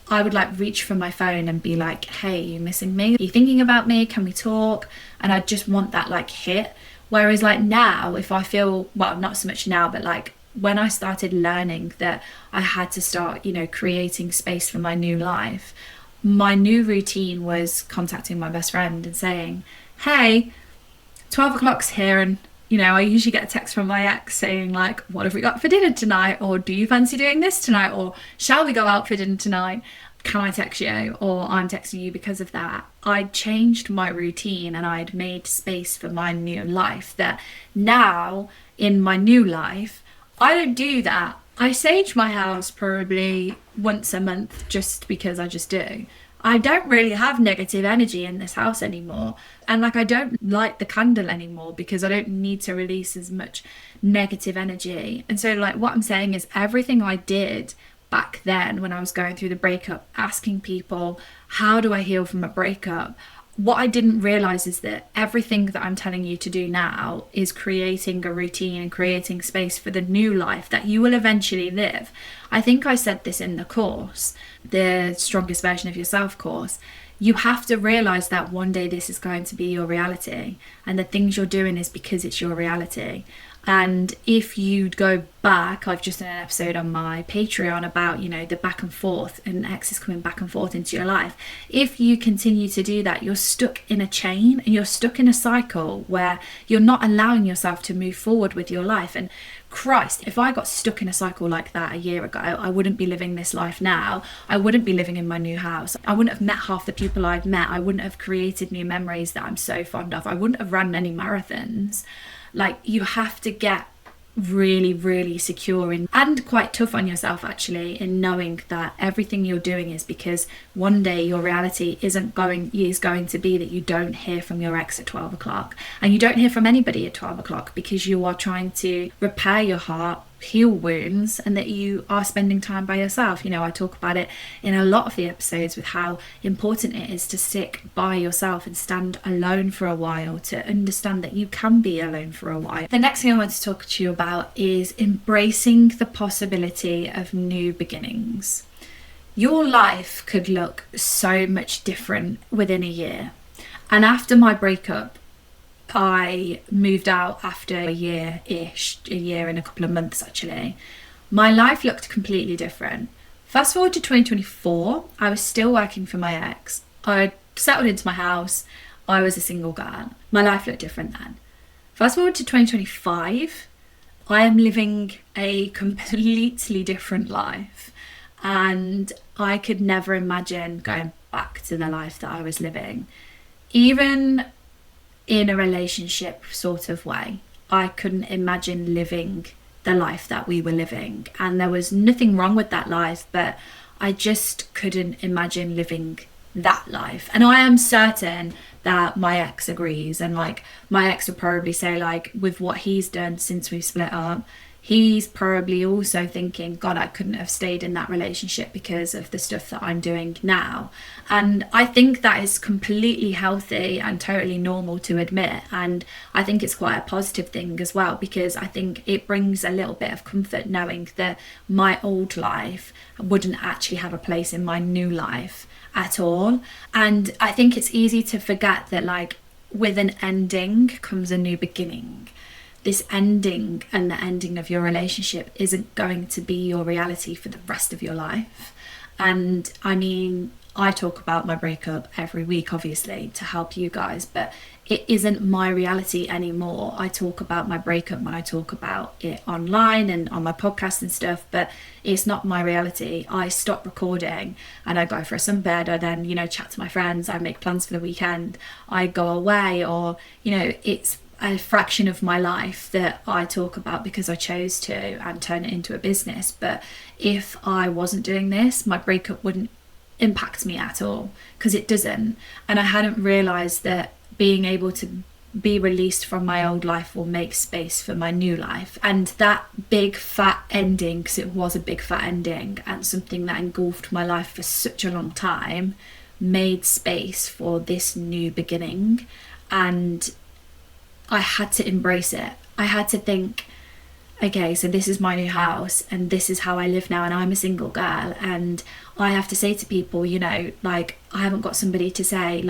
I would like reach for my phone and be like, hey, you missing me? Are you thinking about me? Can we talk? And I just want that like hit. Whereas like now, if I feel, well, not so much now, but like when I started learning that I had to start, you know, creating space for my new life, my new routine was contacting my best friend and saying, hey, 12 o'clock's here, and you know, I usually get a text from my ex saying like, what have we got for dinner tonight? Or do you fancy doing this tonight? Or shall we go out for dinner tonight? Can I text you? Or I'm texting you because of that. I'd changed my routine and I'd made space for my new life, that now in my new life, I don't do that. I sage my house probably once a month just because I just do. I don't really have negative energy in this house anymore. And like, I don't light the candle anymore because I don't need to release as much negative energy. And so like what I'm saying is everything I did back then when I was going through the breakup, asking people, how do I heal from a breakup? What I didn't realize is that everything that I'm telling you to do now is creating a routine and creating space for the new life that you will eventually live. I think I said this in the course, the Strongest Version of Yourself course. You have to realize that one day this is going to be your reality, and the things you're doing is because it's your reality. And if you go back, I've just done an episode on my Patreon about, you know, the back and forth and exes coming back and forth into your life. If you continue to do that, you're stuck in a chain and you're stuck in a cycle where you're not allowing yourself to move forward with your life. And Christ, if I got stuck in a cycle like that a year ago, I wouldn't be living this life now. I wouldn't be living in my new house. I wouldn't have met half the people I've met. I wouldn't have created new memories that I'm so fond of. I wouldn't have run any marathons. Like, you have to get really, really secure in, and quite tough on yourself actually, in knowing that everything you're doing is because one day your reality is going to be that you don't hear from your ex at 12 o'clock, and you don't hear from anybody at 12 o'clock because you are trying to repair your heart, heal wounds, and that you are spending time by yourself. You know, I talk about it in a lot of the episodes with how important it is to stick by yourself and stand alone for a while, to understand that you can be alone for a while. The next thing I want to talk to you about is embracing the possibility of new beginnings. Your life could look so much different within a year. And after my breakup, I moved out after a year and a couple of months actually. My life looked completely different. Fast forward to 2024, I was still working for my ex. I settled into my house. I was a single girl. My life looked different then. Fast forward to 2025, I am living a completely different life. And I could never imagine going back to the life that I was living. Even in a relationship sort of way, I couldn't imagine living the life that we were living, and there was nothing wrong with that life, but I just couldn't imagine living that life. And I am certain that my ex agrees, and like my ex would probably say, like, with what he's done since we split up, he's probably also thinking, God, I couldn't have stayed in that relationship because of the stuff that I'm doing now. And I think that is completely healthy and totally normal to admit. And I think it's quite a positive thing as well, because I think it brings a little bit of comfort knowing that my old life wouldn't actually have a place in my new life at all. And I think it's easy to forget that, like, with an ending comes a new beginning. this ending and the ending of your relationship isn't going to be your reality for the rest of your life. And I mean, I talk about my breakup every week, obviously, to help you guys, but it isn't my reality anymore. I talk about my breakup when I talk about it online and on my podcast and stuff, but it's not my reality. I stop recording and I go for a sunbed. I then, chat to my friends. I make plans for the weekend. I go away, or, it's a fraction of my life that I talk about because I chose to and turn it into a business. But if I wasn't doing this, my breakup wouldn't impact me at all, because it doesn't. And I hadn't realized that being able to be released from my old life will make space for my new life. And that big fat ending, because it was a big fat ending and something that engulfed my life for such a long time, made space for this new beginning. And I had to embrace it. I had to think, okay, so this is my new house and this is how I live now, and I'm a single girl, and I have to say to people, I haven't got somebody to say,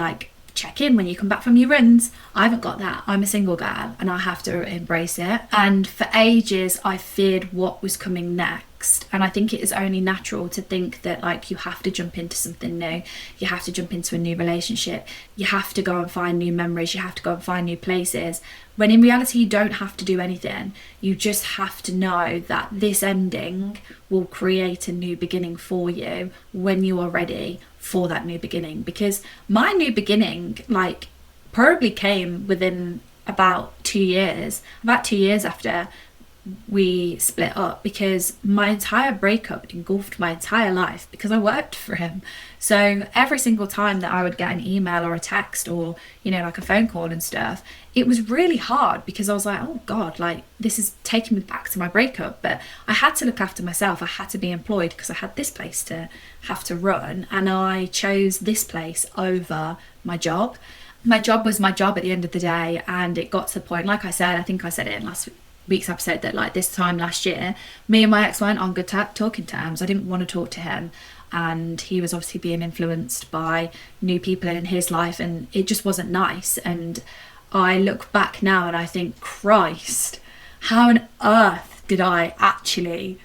check in when you come back from your runs. I haven't got that. I'm a single girl and I have to embrace it. And for ages I feared what was coming next, and I think it is only natural to think that you have to jump into something new, you have to jump into a new relationship, you have to go and find new memories, you have to go and find new places, when in reality you don't have to do anything. You just have to know that this ending will create a new beginning for you when you are ready for that new beginning. Because my new beginning probably came within about 2 years after we split up, because my entire breakup engulfed my entire life because I worked for him. So every single time that I would get an email or a text or a phone call and stuff, it was really hard, because I was like, oh god, this is taking me back to my breakup. But I had to look after myself. I had to be employed because I had this place to have to run, and I chose this place over my job. My job was my job at the end of the day. And it got to the point, like I said, I think I said it in last week's episode, that this time last year, me and my ex weren't on good talking terms. I didn't want to talk to him, and he was obviously being influenced by new people in his life, and it just wasn't nice. And I look back now and I think, Christ, how on earth did I actually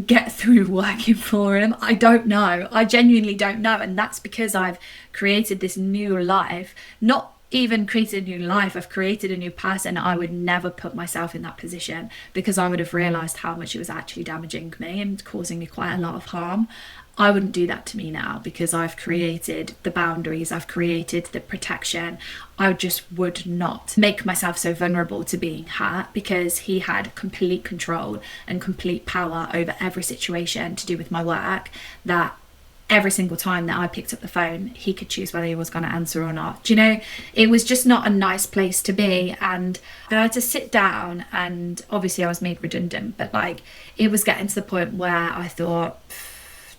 get through working for him? I don't know. I genuinely don't know. And that's because I've created this new life. Not even created a new life, I've created a new person. I would never put myself in that position, because I would have realised how much it was actually damaging me and causing me quite a lot of harm. I wouldn't do that to me now, because I've created the boundaries, I've created the protection. I just would not make myself so vulnerable to being hurt, because he had complete control and complete power over every situation to do with my work, that every single time that I picked up the phone, he could choose whether he was going to answer or not. It was just not a nice place to be. And I had to sit down, and obviously I was made redundant, but it was getting to the point where I thought,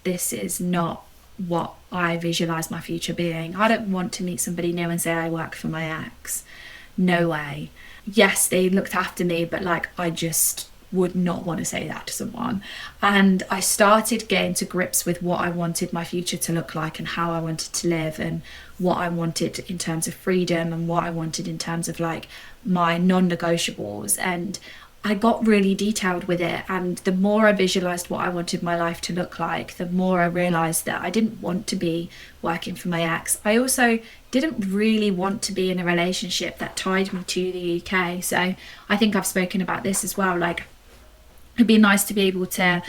this is not what I visualise my future being. I don't want to meet somebody new and say I work for my ex. No way. Yes, they looked after me, but I just would not want to say that to someone. And I started getting to grips with what I wanted my future to look like, and how I wanted to live, and what I wanted in terms of freedom, and what I wanted in terms of my non-negotiables. And I got really detailed with it, and the more I visualized what I wanted my life to look like, the more I realized that I didn't want to be working for my ex. I also didn't really want to be in a relationship that tied me to the UK. So I think I've spoken about this as well. It'd be nice to be able to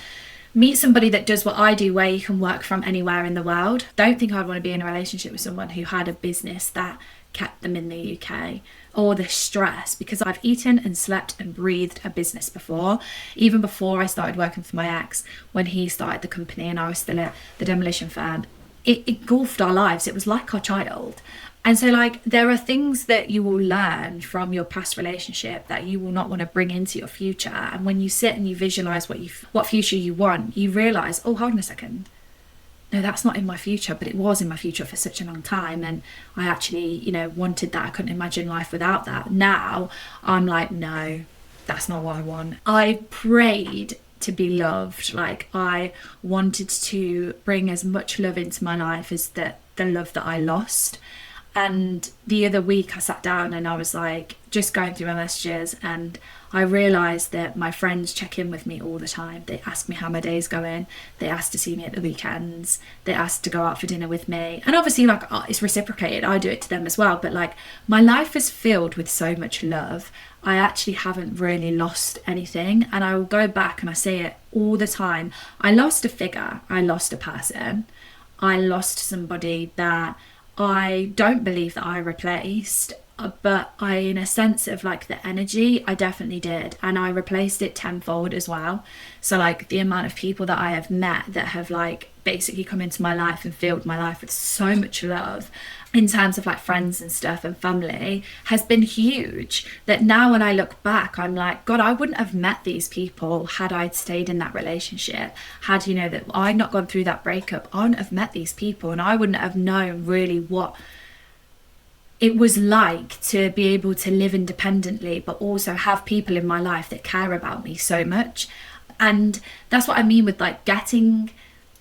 meet somebody that does what I do, where you can work from anywhere in the world. Don't think I'd want to be in a relationship with someone who had a business that kept them in the UK, or the stress, because I've eaten and slept and breathed a business before. Even before I started working for my ex, when he started the company and I was still at the demolition firm, it engulfed our lives. It was like our child. And so there are things that you will learn from your past relationship that you will not want to bring into your future. And when you sit and you visualize what future you want, you realize, oh, hold on a second, no, that's not in my future, but it was in my future for such a long time. And I actually, wanted that. I couldn't imagine life without that. Now I'm no, that's not what I want. I prayed to be loved. I wanted to bring as much love into my life as the love that I lost. And the other week I sat down and I was like just going through my messages, and I realised that my friends check in with me all the time. They ask me how my day's going. They ask to see me at the weekends. They ask to go out for dinner with me. And obviously, like, it's reciprocated. I do it to them as well. But like, my life is filled with so much love. I actually haven't really lost anything. And I will go back and I say it all the time. I lost a figure. I lost a person. I lost somebody that I don't believe that I replaced, but I, in a sense of like the energy, I definitely did, and I replaced it tenfold as well. So like the amount of people that I have met that have like basically come into my life and filled my life with so much love in terms of like friends and stuff and family has been huge, that now when I look back I'm like, God, I wouldn't have met these people had I stayed in that relationship. Had, you know, that I'd not gone through that breakup, I wouldn't have met these people, and I wouldn't have known really what it was like to be able to live independently but also have people in my life that care about me so much. And that's what I mean with like getting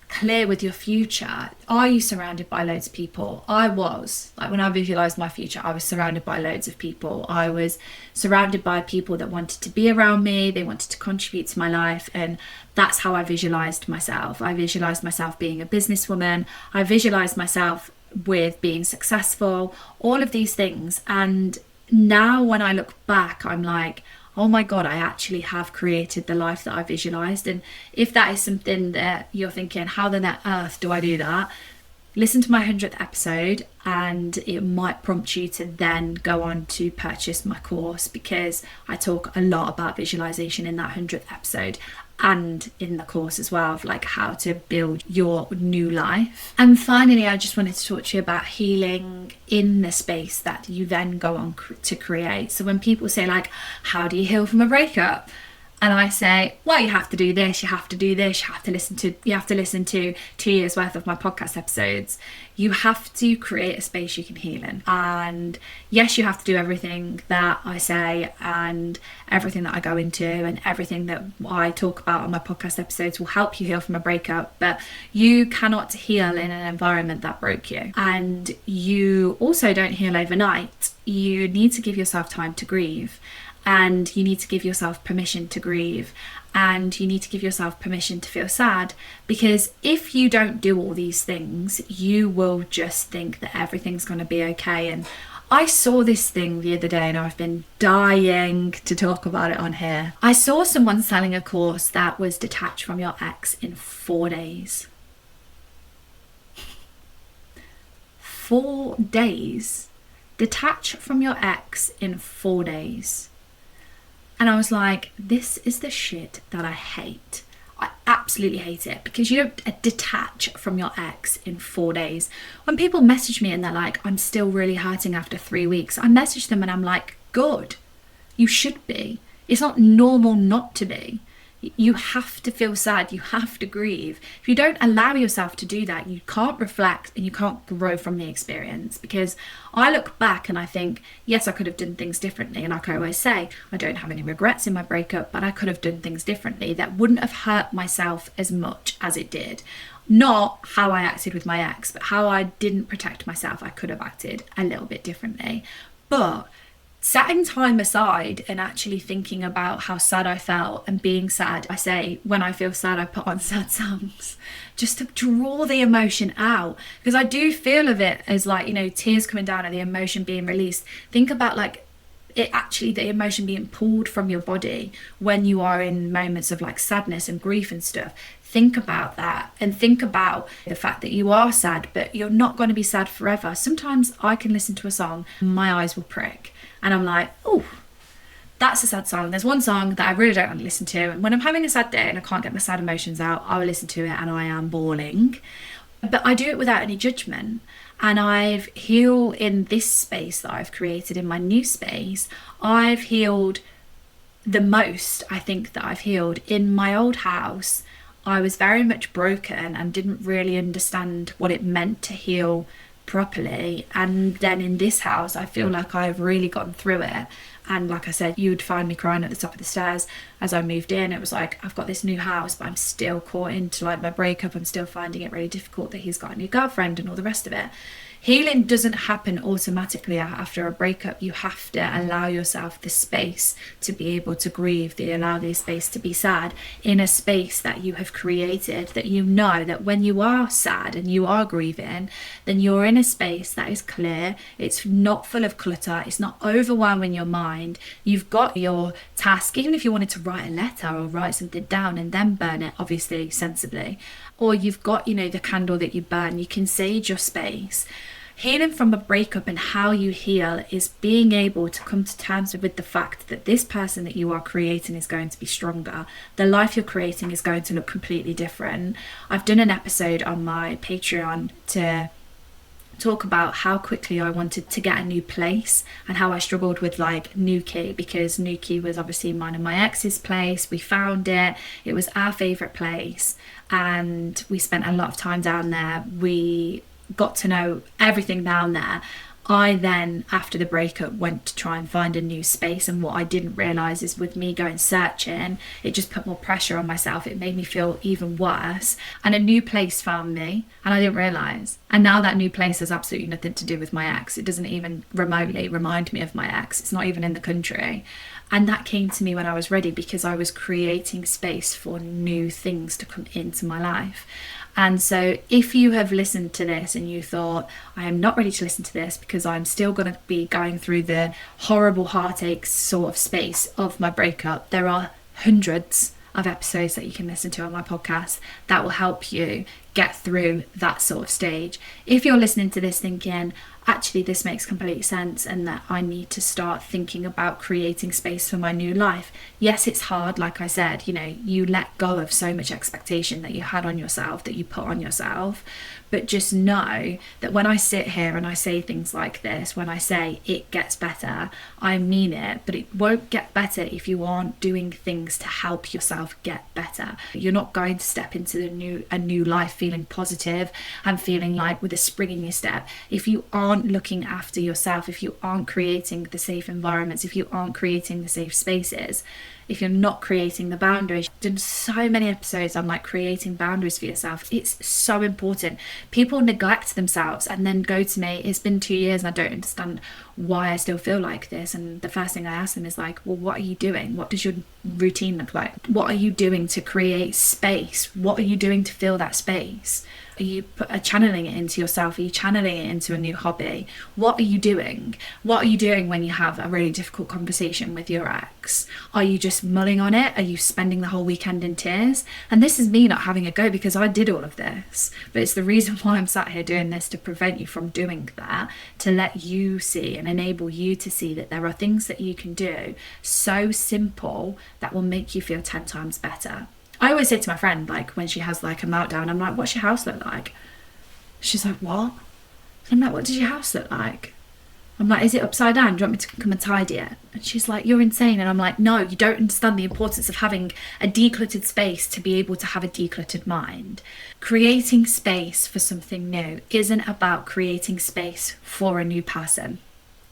clear with your future. Are you surrounded by loads of people? I was. Like, when I visualized my future, I was surrounded by loads of people. I was surrounded by people that wanted to be around me. They wanted to contribute to my life, and that's how I visualized myself. I visualized myself being a businesswoman. I visualized myself with being successful, all of these things. And now when I look back, I'm like, oh my God, I actually have created the life that I visualized. And if that is something that you're thinking, how on earth do I do that? Listen to my 100th episode and it might prompt you to then go on to purchase my course, because I talk a lot about visualization in that 100th episode and in the course as well, of like how to build your new life. And finally, I just wanted to talk to you about healing in the space that you then go on to create. So when people say like, how do you heal from a breakup? And I say, well, you have to do this, you have to do this, you have to listen to 2 years worth of my podcast episodes. You have to create a space you can heal in. And yes, you have to do everything that I say and everything that I go into and everything that I talk about on my podcast episodes will help you heal from a breakup. But you cannot heal in an environment that broke you. And you also don't heal overnight. You need to give yourself time to grieve. And you need to give yourself permission to grieve, and you need to give yourself permission to feel sad, because if you don't do all these things, you will just think that everything's going to be okay. And I saw this thing the other day and I've been dying to talk about it on here. I saw someone selling a course that was detached from your ex in 4 days. 4 days. Detach from your ex in 4 days. And I was like, this is the shit that I hate. I absolutely hate it, because you don't detach from your ex in 4 days. When people message me and they're like, I'm still really hurting after 3 weeks, I message them and I'm like, good, you should be. It's not normal not to be. You have to feel sad, you have to grieve. If you don't allow yourself to do that, you can't reflect and you can't grow from the experience. Because I look back and I think, yes, I could have done things differently. And like I always say, I don't have any regrets in my breakup, but I could have done things differently that wouldn't have hurt myself as much as it did. Not how I acted with my ex, but how I didn't protect myself. I could have acted a little bit differently. But setting time aside and actually thinking about how sad I felt and being sad. I say, when I feel sad, I put on sad songs just to draw the emotion out, because I do feel of it as like, you know, tears coming down and the emotion being released. Think about like it actually, the emotion being pulled from your body when you are in moments of like sadness and grief and stuff. Think about that, and think about the fact that you are sad, but you're not going to be sad forever. Sometimes I can listen to a song and my eyes will prick and I'm like, oh, that's a sad song. There's one song that I really don't want to listen to, and when I'm having a sad day and I can't get my sad emotions out, I will listen to it and I am bawling. But I do it without any judgment. And I've healed in this space that I've created, in my new space. I've healed the most, I think, that I've healed. In my old house, I was very much broken and didn't really understand what it meant to heal properly. And then in this house, I feel like I've really gotten through it. And like I said, you would find me crying at the top of the stairs as I moved in. It was like, I've got this new house, but I'm still caught into like my breakup. I'm still finding it really difficult that he's got a new girlfriend and all the rest of it. Healing doesn't happen automatically after a breakup. You have to allow yourself the space to be able to grieve, to allow the space to be sad in a space that you have created, that you know that when you are sad and you are grieving, then you're in a space that is clear, it's not full of clutter, it's not overwhelming your mind. You've got your task, even if you wanted to write a letter or write something down and then burn it, obviously sensibly, or you've got, you know, the candle that you burn, you can sage your space. Healing from a breakup and how you heal is being able to come to terms with the fact that this person that you are creating is going to be stronger. The life you're creating is going to look completely different. I've done an episode on my Patreon to talk about how quickly I wanted to get a new place and how I struggled with like Nuki, because Nuki was obviously mine and my ex's place. We found it, it was our favourite place, and we spent a lot of time down there. We got to know everything down there. I then, after the breakup, went to try and find a new space, and what I didn't realise is with me going searching, it just put more pressure on myself. It made me feel even worse, and a new place found me and I didn't realise. And now that new place has absolutely nothing to do with my ex. It doesn't even remotely remind me of my ex. It's not even in the country. And that came to me when I was ready, because I was creating space for new things to come into my life. And so if you have listened to this and you thought, I am not ready to listen to this because I'm still going to be going through the horrible heartache sort of space of my breakup, there are hundreds of episodes that you can listen to on my podcast that will help you get through that sort of stage. If you're listening to this thinking, actually this makes complete sense and that I need to start thinking about creating space for my new life. Yes, it's hard, like I said, you know, you let go of so much expectation that you had on yourself, that you put on yourself. But just know that when I sit here and I say things like this, when I say it gets better, I mean it, but it won't get better if you aren't doing things to help yourself get better. You're not going to step into a new life feeling positive and feeling like with a spring in your step if you aren't looking after yourself, if you aren't creating the safe environments, if you aren't creating the safe spaces, if you're not creating the boundaries. I've done so many episodes on like creating boundaries for yourself. It's so important. People neglect themselves and then go to me, it's been 2 years and I don't understand why I still feel like this. And the first thing I ask them is like, well, what are you doing? What does your routine look like? What are you doing to create space? What are you doing to fill that space? Are you channeling it into yourself? Are you channeling it into a new hobby? What are you doing? What are you doing when you have a really difficult conversation with your ex? Are you just mulling on it? Are you spending the whole weekend in tears? And this is me not having a go because I did all of this. But it's the reason why I'm sat here doing this, to prevent you from doing that, to let you see and enable you to see that there are things that you can do so simple that will make you feel 10 times better. I always say to my friend, like when she has like a meltdown, I'm like, what's your house look like? She's like, what? I'm like, what does your house look like? I'm like, is it upside down? Do you want me to come and tidy it? And she's like, you're insane. And I'm like, no, you don't understand the importance of having a decluttered space to be able to have a decluttered mind. Creating space for something new isn't about creating space for a new person.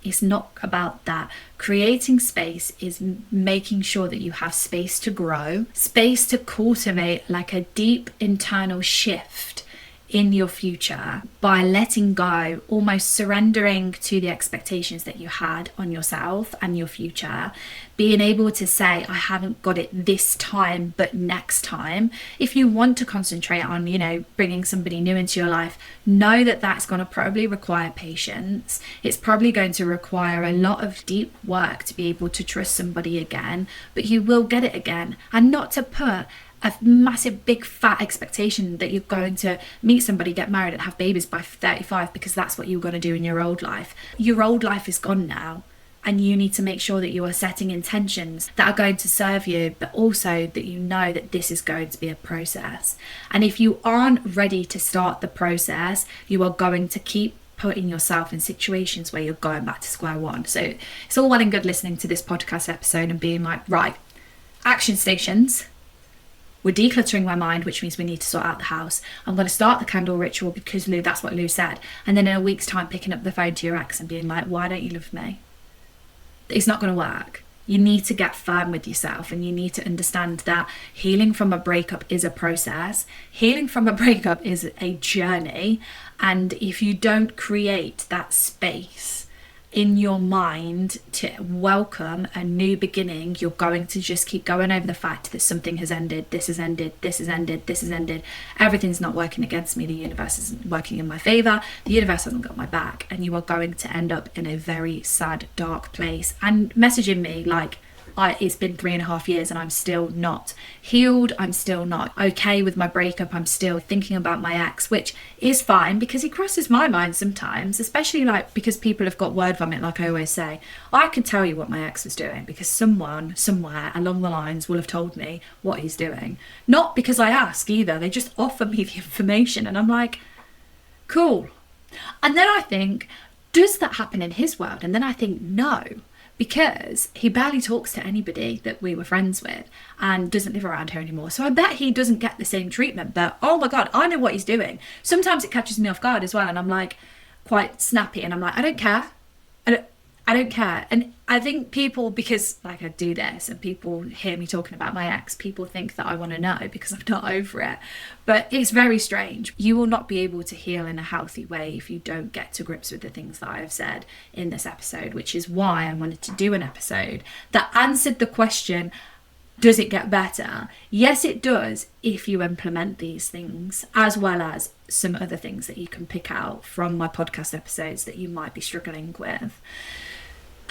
It's not about that. Creating space is making sure that you have space to grow, space to cultivate like a deep internal shift in your future by letting go, almost surrendering to the expectations that you had on yourself and your future, being able to say, I haven't got it this time, but next time. If you want to concentrate on, you know, bringing somebody new into your life, know that that's going to probably require patience. It's probably going to require a lot of deep work to be able to trust somebody again, but you will get it again. And not to put a massive big fat expectation that you're going to meet somebody, get married and have babies by 35 because that's what you were going to do in your old life. Your old life is gone now, and you need to make sure that you are setting intentions that are going to serve you, but also that you know that this is going to be a process. And if you aren't ready to start the process, you are going to keep putting yourself in situations where you're going back to square one. So it's all well and good listening to this podcast episode and being like, right, action stations. We're decluttering my mind, which means we need to sort out the house. I'm going to start the candle ritual because Lou, that's what Lou said. And then in a week's time, picking up the phone to your ex and being like, why don't you love me? it's not going to work. You need to get firm with yourself, and you need to understand that healing from a breakup is a process. Healing from a breakup is a journey. And if you don't create that space in your mind to welcome a new beginning, you're going to just keep going over the fact that something has ended, this has ended, this has ended, this has ended. Everything's not working against me. The universe isn't working in my favor. The universe hasn't got my back. And you are going to end up in a very sad, dark place. And messaging me like, it's been 3.5 years and I'm still not healed. I'm still not okay with my breakup. I'm still thinking about my ex, which is fine because he crosses my mind sometimes, especially like because people have got word vomit, like I always say. I can tell you what my ex was doing because someone somewhere along the lines will have told me what he's doing. Not because I ask either. They just offer me the information and I'm like, cool. And then I think, does that happen in his world? And then I think, no. Because he barely talks to anybody that we were friends with and doesn't live around here anymore. So I bet he doesn't get the same treatment. But oh my God, I know what he's doing. Sometimes it catches me off guard as well. And I'm like quite snappy and I'm like, I don't care. I don't care. And I think people, because like I do this and people hear me talking about my ex, people think that I want to know because I'm not over it. But it's very strange. You will not be able to heal in a healthy way if you don't get to grips with the things that I have said in this episode, which is why I wanted to do an episode that answered the question, does it get better? Yes, it does if you implement these things, as well as some other things that you can pick out from my podcast episodes that you might be struggling with.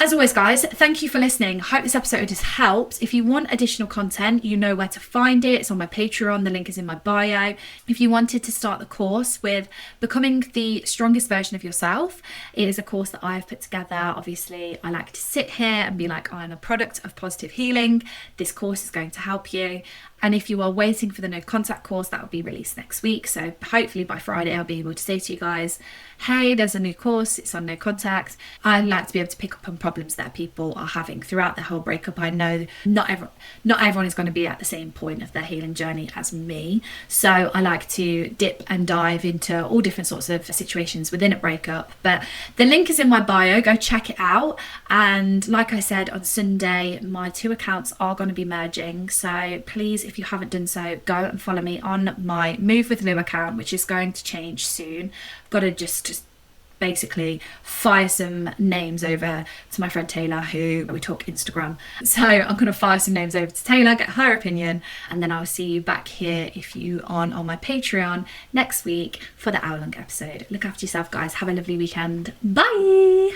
As always, guys, thank you for listening. Hope this episode has helped. If you want additional content, you know where to find it. It's on my Patreon. The link is in my bio. If you wanted to start the course with becoming the strongest version of yourself, it is a course that I've put together. Obviously, I like to sit here and be like, I'm a product of positive healing. This course is going to help you. And if you are waiting for the no contact course, that will be released next week. So hopefully by Friday, I'll be able to say to you guys, hey, there's a new course. It's on no contact. I like to be able to pick up on problems that people are having throughout their whole breakup. I know not everyone is going to be at the same point of their healing journey as me. So I like to dip and dive into all different sorts of situations within a breakup. But the link is in my bio. Go check it out. And like I said, on Sunday, my 2 accounts are going to be merging. So please, if you haven't done so, go and follow me on my Move with Lou account, which is going to change soon. I've got to just basically fire some names over to my friend Taylor, who we talk Instagram. So I'm going to fire some names over to Taylor, get her opinion, and then I'll see you back here if you aren't on my Patreon next week for the hour-long episode. Look after yourself, guys. Have a lovely weekend. Bye!